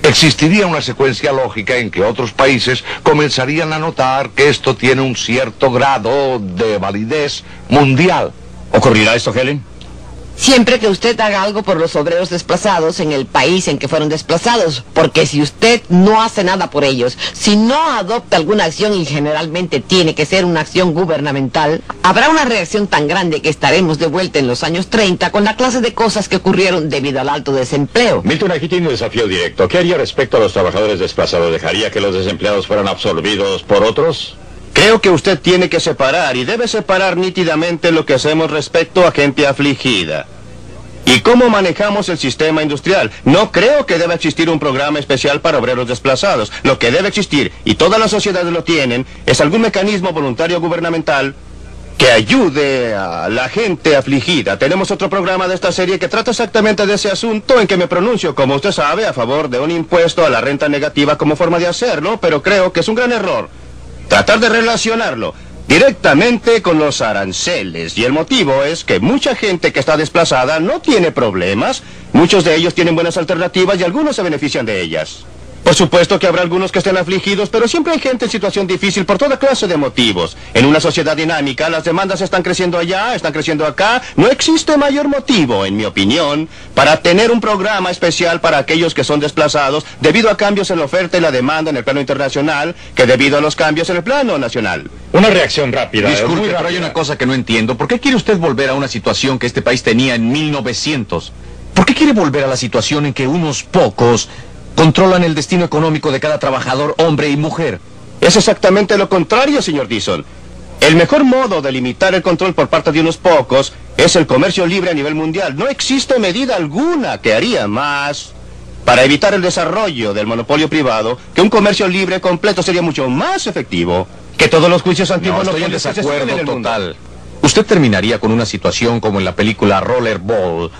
existiría una secuencia lógica en que otros países comenzarían a notar que esto tiene un cierto grado de validez mundial. ¿Ocurrirá esto, Helen? Siempre que usted haga algo por los obreros desplazados en el país en que fueron desplazados, porque si usted no hace nada por ellos, si no adopta alguna acción, y generalmente tiene que ser una acción gubernamental, habrá una reacción tan grande que estaremos de vuelta en los años 30 con la clase de cosas que ocurrieron debido al alto desempleo. Milton, aquí tiene un desafío directo. ¿Qué haría respecto a los trabajadores desplazados? ¿Dejaría que los desempleados fueran absorbidos por otros? Creo que usted tiene que separar y debe separar nítidamente lo que hacemos respecto a gente afligida. ¿Y cómo manejamos el sistema industrial? No creo que deba existir un programa especial para obreros desplazados. Lo que debe existir, y todas las sociedades lo tienen, es algún mecanismo voluntario gubernamental que ayude a la gente afligida. Tenemos otro programa de esta serie que trata exactamente de ese asunto, en que me pronuncio, como usted sabe, a favor de un impuesto a la renta negativa como forma de hacerlo, pero creo que es un gran error tratar de relacionarlo directamente con los aranceles. Y el motivo es que mucha gente que está desplazada no tiene problemas. Muchos de ellos tienen buenas alternativas y algunos se benefician de ellas. Por supuesto que habrá algunos que estén afligidos, pero siempre hay gente en situación difícil por toda clase de motivos. En una sociedad dinámica, las demandas están creciendo allá, están creciendo acá. No existe mayor motivo, en mi opinión, para tener un programa especial para aquellos que son desplazados debido a cambios en la oferta y la demanda en el plano internacional que debido a los cambios en el plano nacional. Una reacción rápida. Disculpe, muy pero hay rápida. una cosa que no entiendo. ¿Por qué quiere usted volver a una situación que este país tenía en 1900? ¿Por qué quiere volver a la situación en que unos pocos controlan el destino económico de cada trabajador, hombre y mujer? Es exactamente lo contrario, señor Dixon. El mejor modo de limitar el control por parte de unos pocos es el comercio libre a nivel mundial. No existe medida alguna que haría más para evitar el desarrollo del monopolio privado, que un comercio libre completo sería mucho más efectivo que todos los juicios No, estoy en antimonopolios que se siguen en desacuerdo el mundo. total. Usted terminaría con una situación como en la película Rollerball,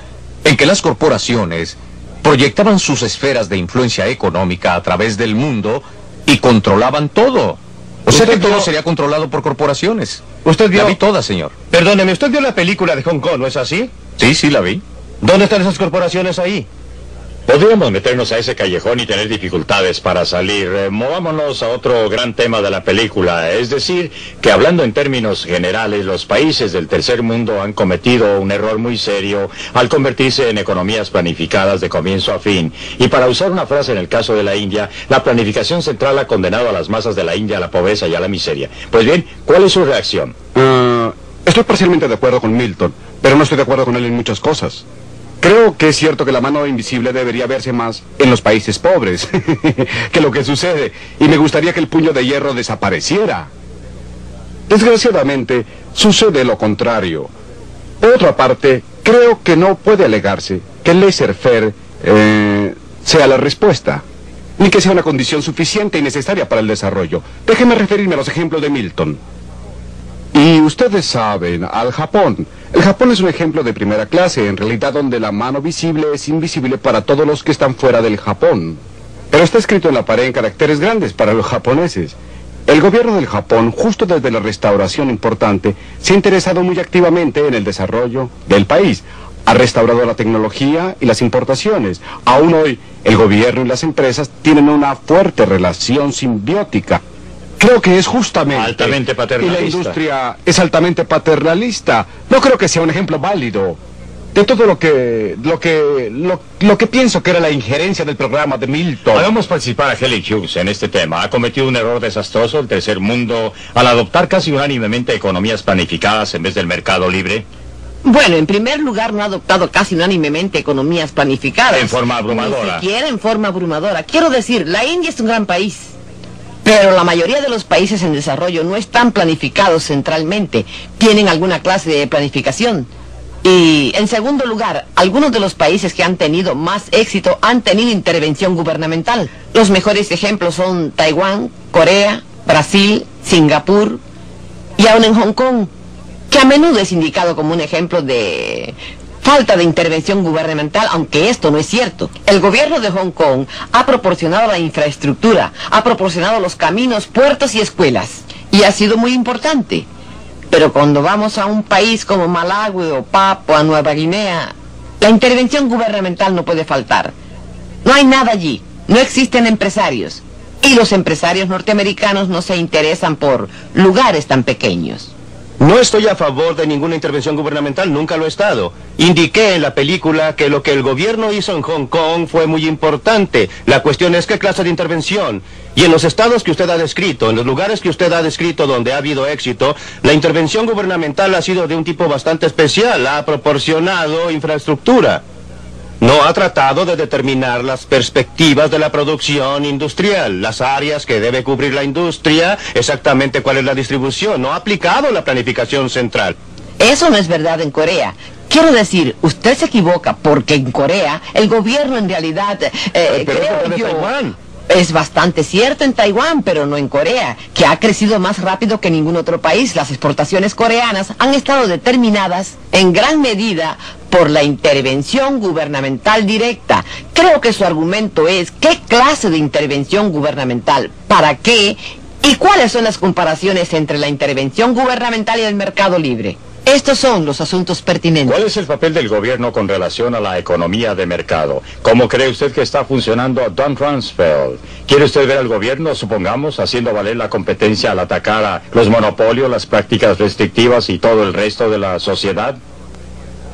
en que las corporaciones proyectaban sus esferas de influencia económica a través del mundo y controlaban todo. O sea que Usted todo vio- sería controlado por corporaciones. Usted vio... La vi toda, señor. Perdóneme, usted vio la película de Hong Kong, ¿no es así? Sí, sí, la vi. ¿Dónde están esas corporaciones ahí? Podríamos meternos a ese callejón y tener dificultades para salir. Movámonos a otro gran tema de la película. Es decir, que hablando en términos generales, los países del tercer mundo han cometido un error muy serio al convertirse en economías planificadas de comienzo a fin. Y para usar una frase en el caso de la India, la planificación central ha condenado a las masas de la India a la pobreza y a la miseria. Pues bien, ¿cuál es su reacción? Estoy parcialmente de acuerdo con Milton, pero no estoy de acuerdo con él en muchas cosas. Creo que es cierto que la mano invisible debería verse más en los países pobres que lo que sucede, y me gustaría que el puño de hierro desapareciera. Desgraciadamente, sucede lo contrario. Por otra parte, creo que no puede alegarse que el laissez-faire sea la respuesta, ni que sea una condición suficiente y necesaria para el desarrollo. Déjeme referirme a los ejemplos de Milton. Y ustedes saben, al Japón. El Japón es un ejemplo de primera clase, en realidad donde la mano visible es invisible para todos los que están fuera del Japón. Pero está escrito en la pared en caracteres grandes para los japoneses. El gobierno del Japón, justo desde la restauración importante, se ha interesado muy activamente en el desarrollo del país. Ha restaurado la tecnología y las importaciones. Aún hoy, el gobierno y las empresas tienen una fuerte relación simbiótica. Creo que es justamente... Altamente paternalista. Y la industria es altamente paternalista. No creo que sea un ejemplo válido de todo lo que pienso que era la injerencia del programa de Milton. Hagamos participar a Helen Hughes en este tema. Ha cometido un error desastroso el tercer mundo al adoptar casi unánimemente economías planificadas en vez del mercado libre. Bueno, en primer lugar, no ha adoptado casi unánimemente economías planificadas. En forma abrumadora. Ni siquiera en forma abrumadora. Quiero decir, la India es un gran país. Pero la mayoría de los países en desarrollo no están planificados centralmente. Tienen alguna clase de planificación. Y, en segundo lugar, algunos de los países que han tenido más éxito han tenido intervención gubernamental. Los mejores ejemplos son Taiwán, Corea, Brasil, Singapur y aún en Hong Kong, que a menudo es indicado como un ejemplo de falta de intervención gubernamental, aunque esto no es cierto. El gobierno de Hong Kong ha proporcionado la infraestructura, ha proporcionado los caminos, puertos y escuelas, y ha sido muy importante. Pero cuando vamos a un país como Malawi o Papua Nueva Guinea, la intervención gubernamental no puede faltar. No hay nada allí, no existen empresarios, y los empresarios norteamericanos no se interesan por lugares tan pequeños. No estoy a favor de ninguna intervención gubernamental, nunca lo he estado. Indiqué en la película que lo que el gobierno hizo en Hong Kong fue muy importante. La cuestión es qué clase de intervención. Y en los estados que usted ha descrito, en los lugares que usted ha descrito donde ha habido éxito, la intervención gubernamental ha sido de un tipo bastante especial. Ha proporcionado infraestructura. No ha tratado de determinar las perspectivas de la producción industrial, las áreas que debe cubrir la industria, exactamente cuál es la distribución. No ha aplicado la planificación central. Eso no es verdad en Corea. Quiero decir, usted se equivoca porque en Corea el gobierno en realidad, creo yo, Taiwán. Es bastante cierto en Taiwán, pero no en Corea, que ha crecido más rápido que ningún otro país. Las exportaciones coreanas han estado determinadas en gran medida por la intervención gubernamental directa. Creo que su argumento es ¿qué clase de intervención gubernamental? ¿Para qué? ¿Y cuáles son las comparaciones entre la intervención gubernamental y el mercado libre? Estos son los asuntos pertinentes. ¿Cuál es el papel del gobierno con relación a la economía de mercado? ¿Cómo cree usted que está funcionando Don Rumsfeld? ¿Quiere usted ver al gobierno, supongamos, haciendo valer la competencia al atacar a los monopolios, las prácticas restrictivas y todo el resto de la sociedad?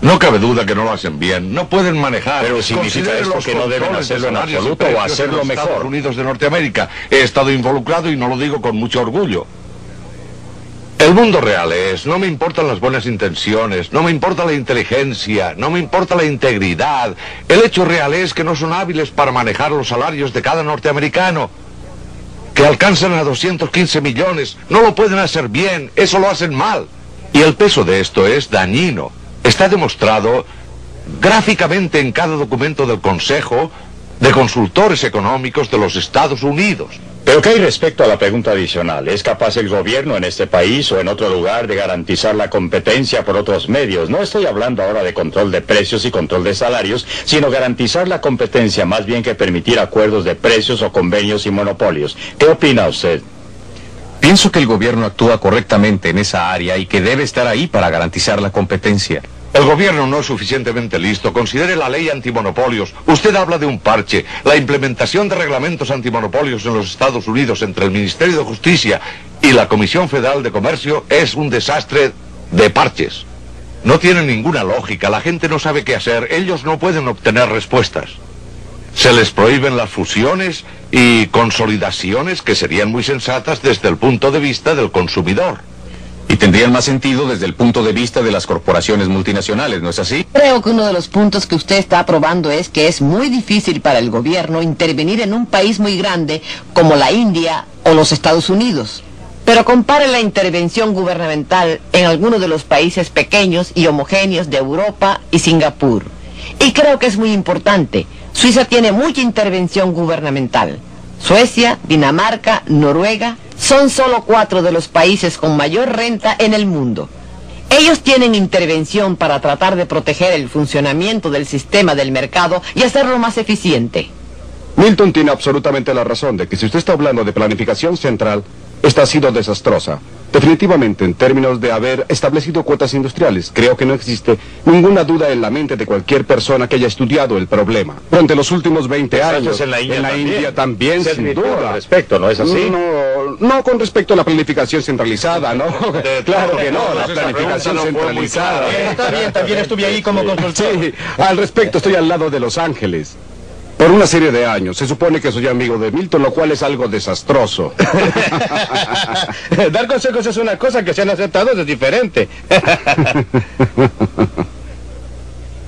No cabe duda que no lo hacen bien. No pueden manejar. Pero significa esto que no deben hacerlo en absoluto o hacerlo mejor. Estados Unidos de Norteamérica. He estado involucrado y no lo digo con mucho orgullo. El mundo real es, no me importan las buenas intenciones, no me importa la inteligencia, no me importa la integridad. El hecho real es que no son hábiles para manejar los salarios de cada norteamericano, que alcanzan a 215 millones. No lo pueden hacer bien, eso lo hacen mal. Y el peso de esto es dañino. Está demostrado gráficamente en cada documento del Consejo de Consultores Económicos de los Estados Unidos. Pero ¿qué hay respecto a la pregunta adicional? ¿Es capaz el gobierno en este país o en otro lugar de garantizar la competencia por otros medios? No estoy hablando ahora de control de precios y control de salarios, sino garantizar la competencia más bien que permitir acuerdos de precios o convenios y monopolios. ¿Qué opina usted? Pienso que el gobierno actúa correctamente en esa área y que debe estar ahí para garantizar la competencia. El gobierno no es suficientemente listo. Considere la ley antimonopolios. Usted habla de un parche. La implementación de reglamentos antimonopolios en los Estados Unidos entre el Ministerio de Justicia y la Comisión Federal de Comercio es un desastre de parches. No tiene ninguna lógica. La gente no sabe qué hacer. Ellos no pueden obtener respuestas. Se les prohíben las fusiones y consolidaciones que serían muy sensatas desde el punto de vista del consumidor. Y tendrían más sentido desde el punto de vista de las corporaciones multinacionales, ¿no es así? Creo que uno de los puntos que usted está aprobando es que es muy difícil para el gobierno intervenir en un país muy grande como la India o los Estados Unidos. Pero compare la intervención gubernamental en algunos de los países pequeños y homogéneos de Europa y Singapur. Y creo que es muy importante. Suiza tiene mucha intervención gubernamental. Suecia, Dinamarca, Noruega, son solo 4 de los países con mayor renta en el mundo. Ellos tienen intervención para tratar de proteger el funcionamiento del sistema del mercado y hacerlo más eficiente. Milton tiene absolutamente la razón de que si usted está hablando de planificación central, esta ha sido desastrosa. Definitivamente, en términos de haber establecido cuotas industriales, creo que no existe ninguna duda en la mente de cualquier persona que haya estudiado el problema. Durante los últimos 20 años, en la India también, sin duda. Al respecto, ¿no es así? No con respecto a la planificación centralizada, ¿no? Claro que no, la planificación centralizada. Está bien, también estuve ahí como consultor. Sí, al respecto estoy al lado de Los Ángeles. Por una serie de años. Se supone que soy amigo de Milton, lo cual es algo desastroso. Dar consejos es una cosa, que sean aceptados es diferente.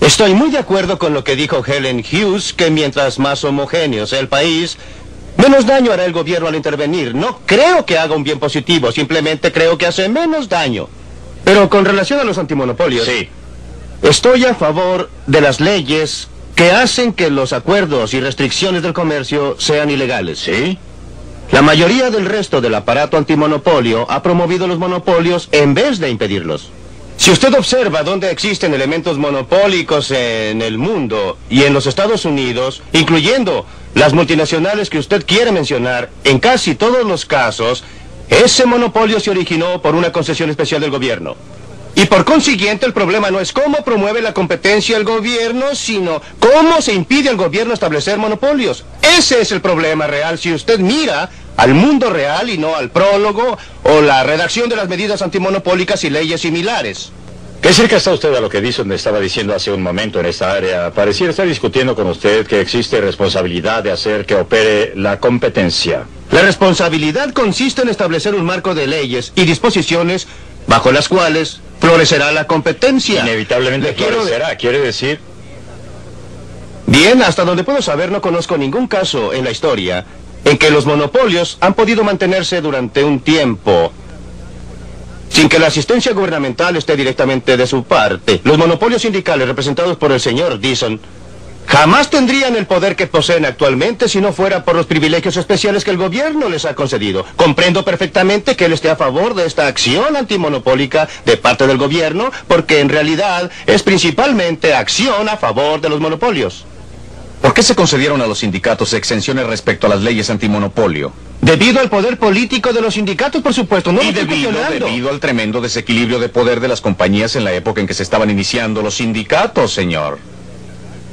Estoy muy de acuerdo con lo que dijo Helen Hughes, que mientras más homogéneo sea el país, menos daño hará el gobierno al intervenir. No creo que haga un bien positivo, simplemente creo que hace menos daño. Pero con relación a los antimonopolios, sí, estoy a favor de las leyes que hacen que los acuerdos y restricciones del comercio sean ilegales. ¿Sí? La mayoría del resto del aparato antimonopolio ha promovido los monopolios en vez de impedirlos. Si usted observa dónde existen elementos monopólicos en el mundo y en los Estados Unidos, incluyendo las multinacionales que usted quiere mencionar, en casi todos los casos, ese monopolio se originó por una concesión especial del gobierno. Y por consiguiente el problema no es cómo promueve la competencia el gobierno, sino cómo se impide al gobierno establecer monopolios. Ese es el problema real si usted mira al mundo real y no al prólogo o la redacción de las medidas antimonopólicas y leyes similares. Qué cerca está usted a lo que Dixon estaba diciendo hace un momento en esta área. Pareciera estar discutiendo con usted que existe responsabilidad de hacer que opere la competencia. La responsabilidad consiste en establecer un marco de leyes y disposiciones bajo las cuales florecerá la competencia. Inevitablemente florecerá, quiere decir... Bien, hasta donde puedo saber, no conozco ningún caso en la historia en que los monopolios han podido mantenerse durante un tiempo sin que la asistencia gubernamental esté directamente de su parte. Los monopolios sindicales representados por el señor Dixon jamás tendrían el poder que poseen actualmente si no fuera por los privilegios especiales que el gobierno les ha concedido. Comprendo perfectamente que él esté a favor de esta acción antimonopólica de parte del gobierno, porque en realidad es principalmente acción a favor de los monopolios. ¿Por qué se concedieron a los sindicatos exenciones respecto a las leyes antimonopolio? Debido al poder político de los sindicatos, por supuesto, no y debido al tremendo desequilibrio de poder de las compañías en la época en que se estaban iniciando los sindicatos, señor.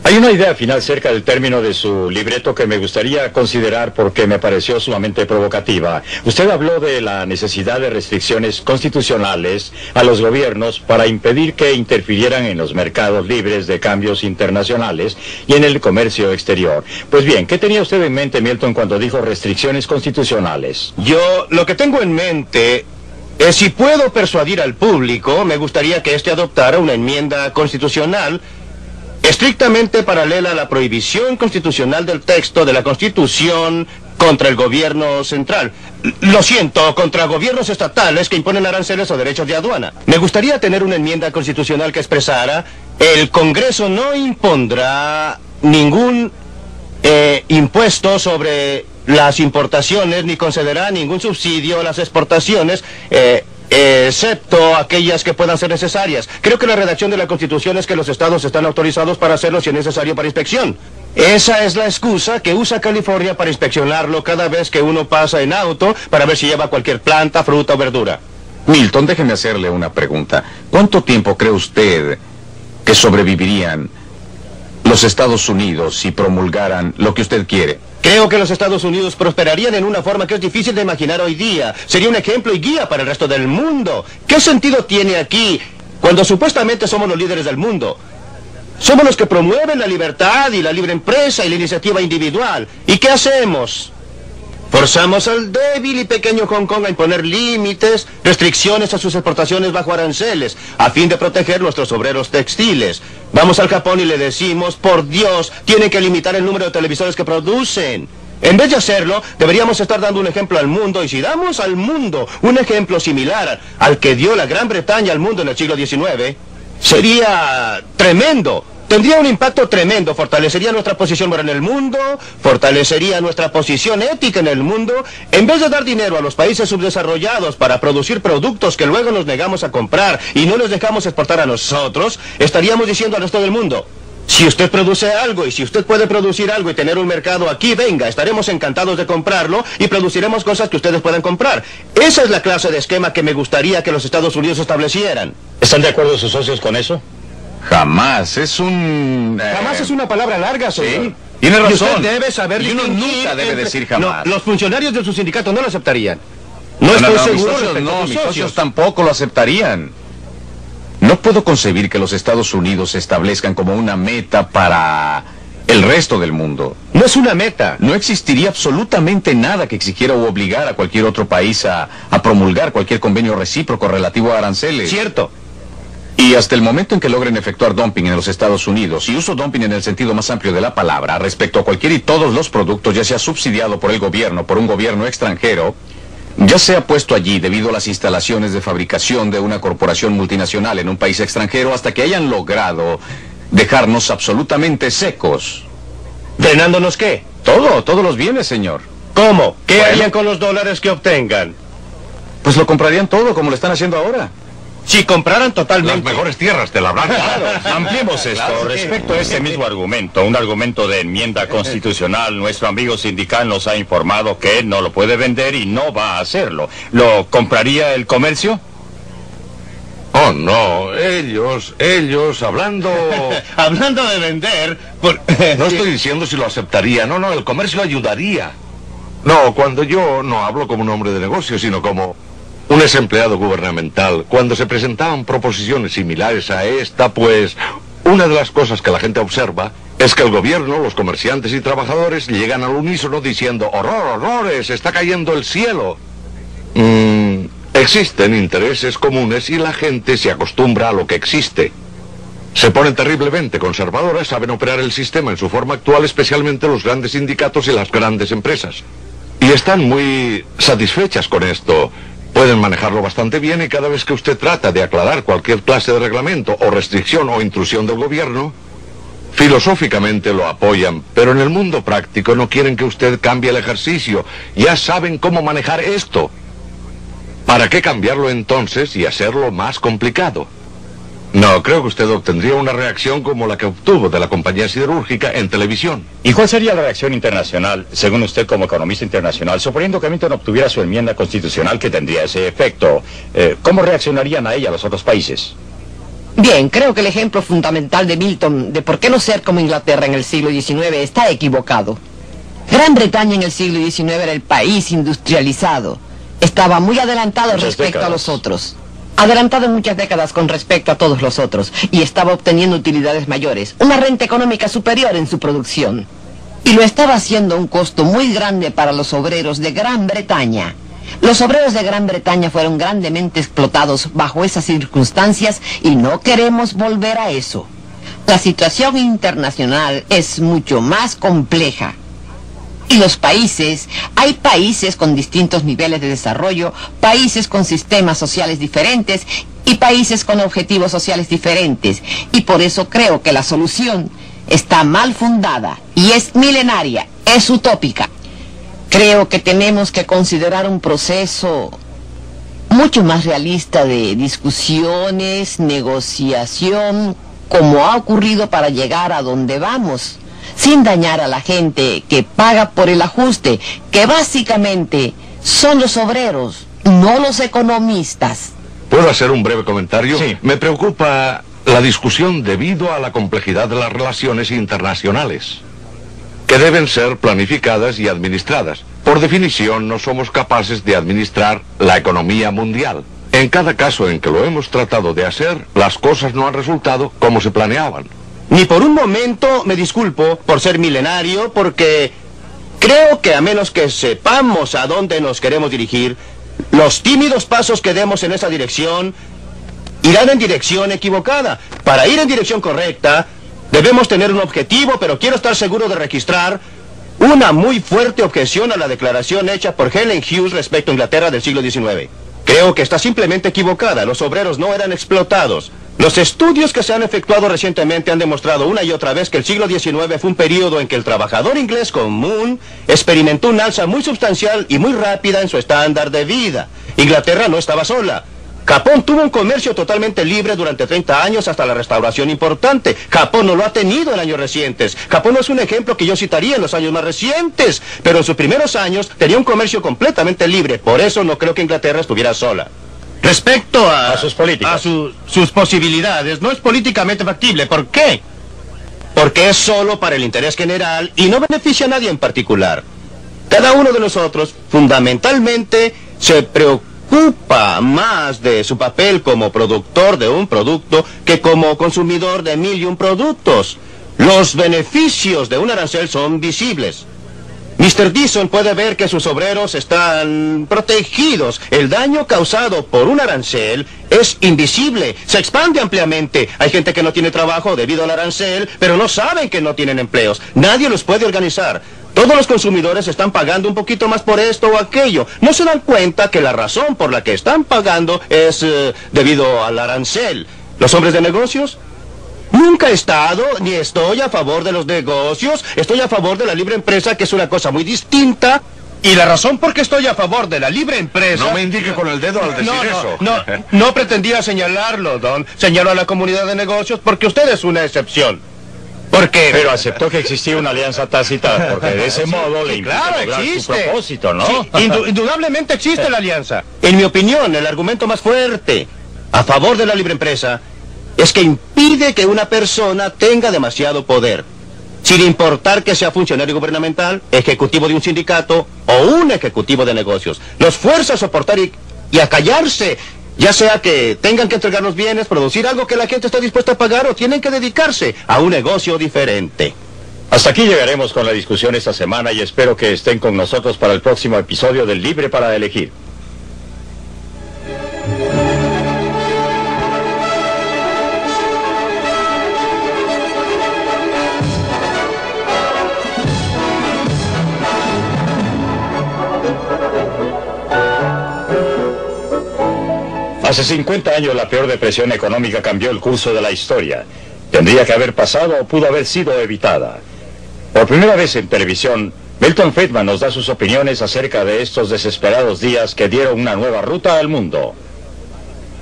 Hay una idea final cerca del término de su libreto que me gustaría considerar porque me pareció sumamente provocativa. Usted habló de la necesidad de restricciones constitucionales a los gobiernos para impedir que interfirieran en los mercados libres de cambios internacionales y en el comercio exterior. Pues bien, ¿qué tenía usted en mente, Milton, cuando dijo restricciones constitucionales? Yo lo que tengo en mente es si puedo persuadir al público, me gustaría que éste adoptara una enmienda constitucional estrictamente paralela a la prohibición constitucional del texto de la Constitución contra el gobierno central. Lo siento, contra gobiernos estatales que imponen aranceles o derechos de aduana. Me gustaría tener una enmienda constitucional que expresara: el Congreso no impondrá ningún impuesto sobre las importaciones ni concederá ningún subsidio a las exportaciones, excepto aquellas que puedan ser necesarias. Creo que la redacción de la Constitución es que los estados están autorizados para hacerlo si es necesario para inspección. Esa es la excusa que usa California para inspeccionarlo cada vez que uno pasa en auto para ver si lleva cualquier planta, fruta o verdura. Milton, déjeme hacerle una pregunta. ¿Cuánto tiempo cree usted que sobrevivirían los Estados Unidos si promulgaran lo que usted quiere? Creo que los Estados Unidos prosperarían en una forma que es difícil de imaginar hoy día. Sería un ejemplo y guía para el resto del mundo. ¿Qué sentido tiene aquí cuando supuestamente somos los líderes del mundo? Somos los que promueven la libertad y la libre empresa y la iniciativa individual. ¿Y qué hacemos? Forzamos al débil y pequeño Hong Kong a imponer límites, restricciones a sus exportaciones bajo aranceles, a fin de proteger nuestros obreros textiles. Vamos al Japón y le decimos: por Dios, tienen que limitar el número de televisores que producen. En vez de hacerlo, deberíamos estar dando un ejemplo al mundo, y si damos al mundo un ejemplo similar al que dio la Gran Bretaña al mundo en el siglo XIX, sería tremendo. tendría un impacto tremendo, fortalecería nuestra posición moral en el mundo, fortalecería nuestra posición ética en el mundo. En vez de dar dinero a los países subdesarrollados para producir productos que luego nos negamos a comprar y no los dejamos exportar a nosotros, estaríamos diciendo al resto del mundo: si usted produce algo y si usted puede producir algo y tener un mercado aquí, venga, estaremos encantados de comprarlo y produciremos cosas que ustedes puedan comprar. Esa es la clase de esquema que me gustaría que los Estados Unidos establecieran. ¿Están de acuerdo sus socios con eso? Jamás, es un... Jamás es una palabra larga, señor. Sí, tiene razón. Y usted debe saber Y uno distinguir nunca debe entre- decir jamás. No, los funcionarios de su sindicato no lo aceptarían. No estoy mis seguro socios respecto a no, sus mis socios socios. tampoco lo aceptarían. No puedo concebir que los Estados Unidos se establezcan como una meta para el resto del mundo. No es una meta. No existiría absolutamente nada que exigiera u obligara a cualquier otro país a promulgar cualquier convenio recíproco relativo a aranceles. Cierto. Y hasta el momento en que logren efectuar dumping en los Estados Unidos, y uso dumping en el sentido más amplio de la palabra, respecto a cualquier y todos los productos, ya sea subsidiado por el gobierno, por un gobierno extranjero, ya sea puesto allí debido a las instalaciones de fabricación de una corporación multinacional en un país extranjero, hasta que hayan logrado dejarnos absolutamente secos. ¿Drenándonos qué? Todos los bienes, señor. ¿Cómo? ¿Qué Bueno. harían con los dólares que obtengan? Pues lo comprarían todo, como lo están haciendo ahora. Si compraran Las totalmente. mejores tierras de la blanca. Ampliemos esto. Respecto a ese mismo argumento, un argumento de enmienda constitucional, nuestro amigo sindical nos ha informado que él no lo puede vender y no va a hacerlo. ¿Lo compraría el comercio? Oh, no, ellos, hablando... Hablando de vender, No estoy diciendo si lo aceptaría, no, el comercio ayudaría. No, cuando yo no hablo como un hombre de negocio, sino como un ex empleado gubernamental, cuando se presentaban proposiciones similares a esta, pues una de las cosas que la gente observa es que el gobierno, los comerciantes y trabajadores llegan al unísono diciendo: horror, horrores, está cayendo el cielo. Existen intereses comunes y la gente se acostumbra a lo que existe. Se ponen terriblemente conservadoras, saben operar el sistema en su forma actual, especialmente los grandes sindicatos y las grandes empresas. Y están muy satisfechas con esto. Pueden manejarlo bastante bien y cada vez que usted trata de aclarar cualquier clase de reglamento o restricción o intrusión del gobierno, filosóficamente lo apoyan, pero en el mundo práctico no quieren que usted cambie el ejercicio. Ya saben cómo manejar esto. ¿Para qué cambiarlo entonces y hacerlo más complicado? No, creo que usted obtendría una reacción como la que obtuvo de la compañía siderúrgica en televisión. ¿Y cuál sería la reacción internacional, según usted como economista internacional, suponiendo que Milton obtuviera su enmienda constitucional que tendría ese efecto? ¿Cómo reaccionarían a ella los otros países? Bien, creo que el ejemplo fundamental de Milton de por qué no ser como Inglaterra en el siglo XIX está equivocado. Gran Bretaña en el siglo XIX era el país industrializado. Estaba muy adelantado Muchas respecto a décadas. los otros. Adelantado en muchas décadas con respecto a todos los otros. Y estaba obteniendo utilidades mayores, una renta económica superior en su producción. Y lo estaba haciendo a un costo muy grande para los obreros de Gran Bretaña. Los obreros de Gran Bretaña fueron grandemente explotados bajo esas circunstancias y no queremos volver a eso. La situación internacional es mucho más compleja. Y los países, hay países con distintos niveles de desarrollo, países con sistemas sociales diferentes y países con objetivos sociales diferentes. Y por eso creo que la solución está mal fundada y es milenaria, es utópica. Creo que tenemos que considerar un proceso mucho más realista de discusiones, negociación, como ha ocurrido para llegar a donde vamos, sin dañar a la gente que paga por el ajuste, que básicamente son los obreros, no los economistas. ¿Puedo hacer un breve comentario? Sí. Me preocupa la discusión debido a la complejidad de las relaciones internacionales, que deben ser planificadas y administradas. Por definición, no somos capaces de administrar la economía mundial. En cada caso en que lo hemos tratado de hacer, las cosas no han resultado como se planeaban. Ni por un momento me disculpo por ser milenario, porque creo que a menos que sepamos a dónde nos queremos dirigir, los tímidos pasos que demos en esa dirección irán en dirección equivocada. Para ir en dirección correcta, debemos tener un objetivo, pero quiero estar seguro de registrar una muy fuerte objeción a la declaración hecha por Helen Hughes respecto a Inglaterra del siglo XIX. Creo que está simplemente equivocada. Los obreros no eran explotados. Los estudios que se han efectuado recientemente han demostrado una y otra vez que el siglo XIX fue un periodo en que el trabajador inglés común experimentó un alza muy sustancial y muy rápida en su estándar de vida. Inglaterra no estaba sola. Japón tuvo un comercio totalmente libre durante 30 años hasta la restauración importante. Japón no lo ha tenido en años recientes. Japón no es un ejemplo que yo citaría en los años más recientes, pero en sus primeros años tenía un comercio completamente libre. Por eso no creo que Inglaterra estuviera sola. Respecto a sus políticas. A sus posibilidades, no es políticamente factible. ¿Por qué? Porque es solo para el interés general y no beneficia a nadie en particular. Cada uno de nosotros, fundamentalmente, se preocupa más de su papel como productor de un producto que como consumidor de 1000 y un productos. Los beneficios de un arancel son visibles. Mr. Dixon puede ver que sus obreros están protegidos. El daño causado por un arancel es invisible, se expande ampliamente. Hay gente que no tiene trabajo debido al arancel, pero no saben que no tienen empleos. Nadie los puede organizar. Todos los consumidores están pagando un poquito más por esto o aquello. No se dan cuenta que la razón por la que están pagando es debido al arancel. ¿Los hombres de negocios? Nunca he estado ni estoy a favor de los negocios. Estoy a favor de la libre empresa, que es una cosa muy distinta. Y la razón por qué estoy a favor de la libre empresa... No me indique con el dedo al decir eso. No pretendía señalarlo, Don. Señalo a la comunidad de negocios porque usted es una excepción. Porque... Pero aceptó que existía una alianza tácita, porque de ese modo le impide lograr su propósito, ¿no? Sí, indudablemente existe la alianza. En mi opinión, el argumento más fuerte a favor de la libre empresa es que impide que una persona tenga demasiado poder, sin importar que sea funcionario gubernamental, ejecutivo de un sindicato o un ejecutivo de negocios. Los fuerza a soportar y a callarse, ya sea que tengan que entregar los bienes, producir algo que la gente está dispuesta a pagar o tienen que dedicarse a un negocio diferente. Hasta aquí llegaremos con la discusión esta semana y espero que estén con nosotros para el próximo episodio del Libre para Elegir. Hace 50 años la peor depresión económica cambió el curso de la historia. Tendría que haber pasado o pudo haber sido evitada. Por primera vez en televisión, Milton Friedman nos da sus opiniones acerca de estos desesperados días que dieron una nueva ruta al mundo.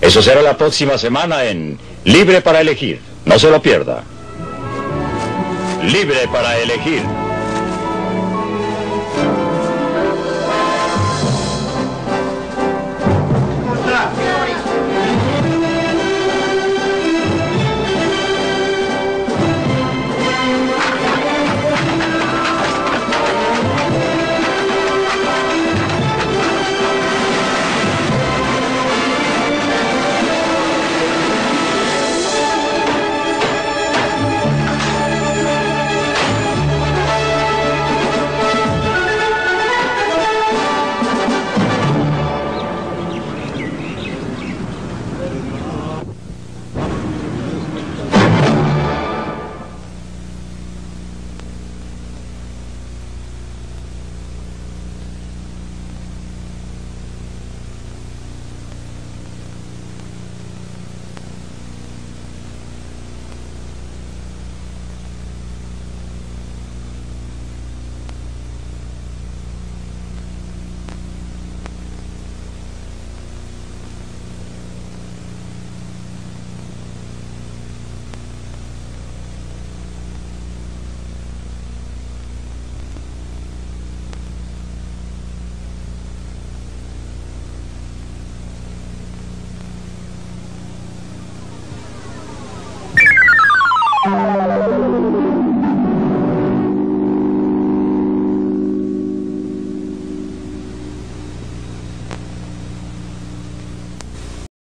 Eso será la próxima semana en Libre para Elegir. No se lo pierda. Libre para Elegir.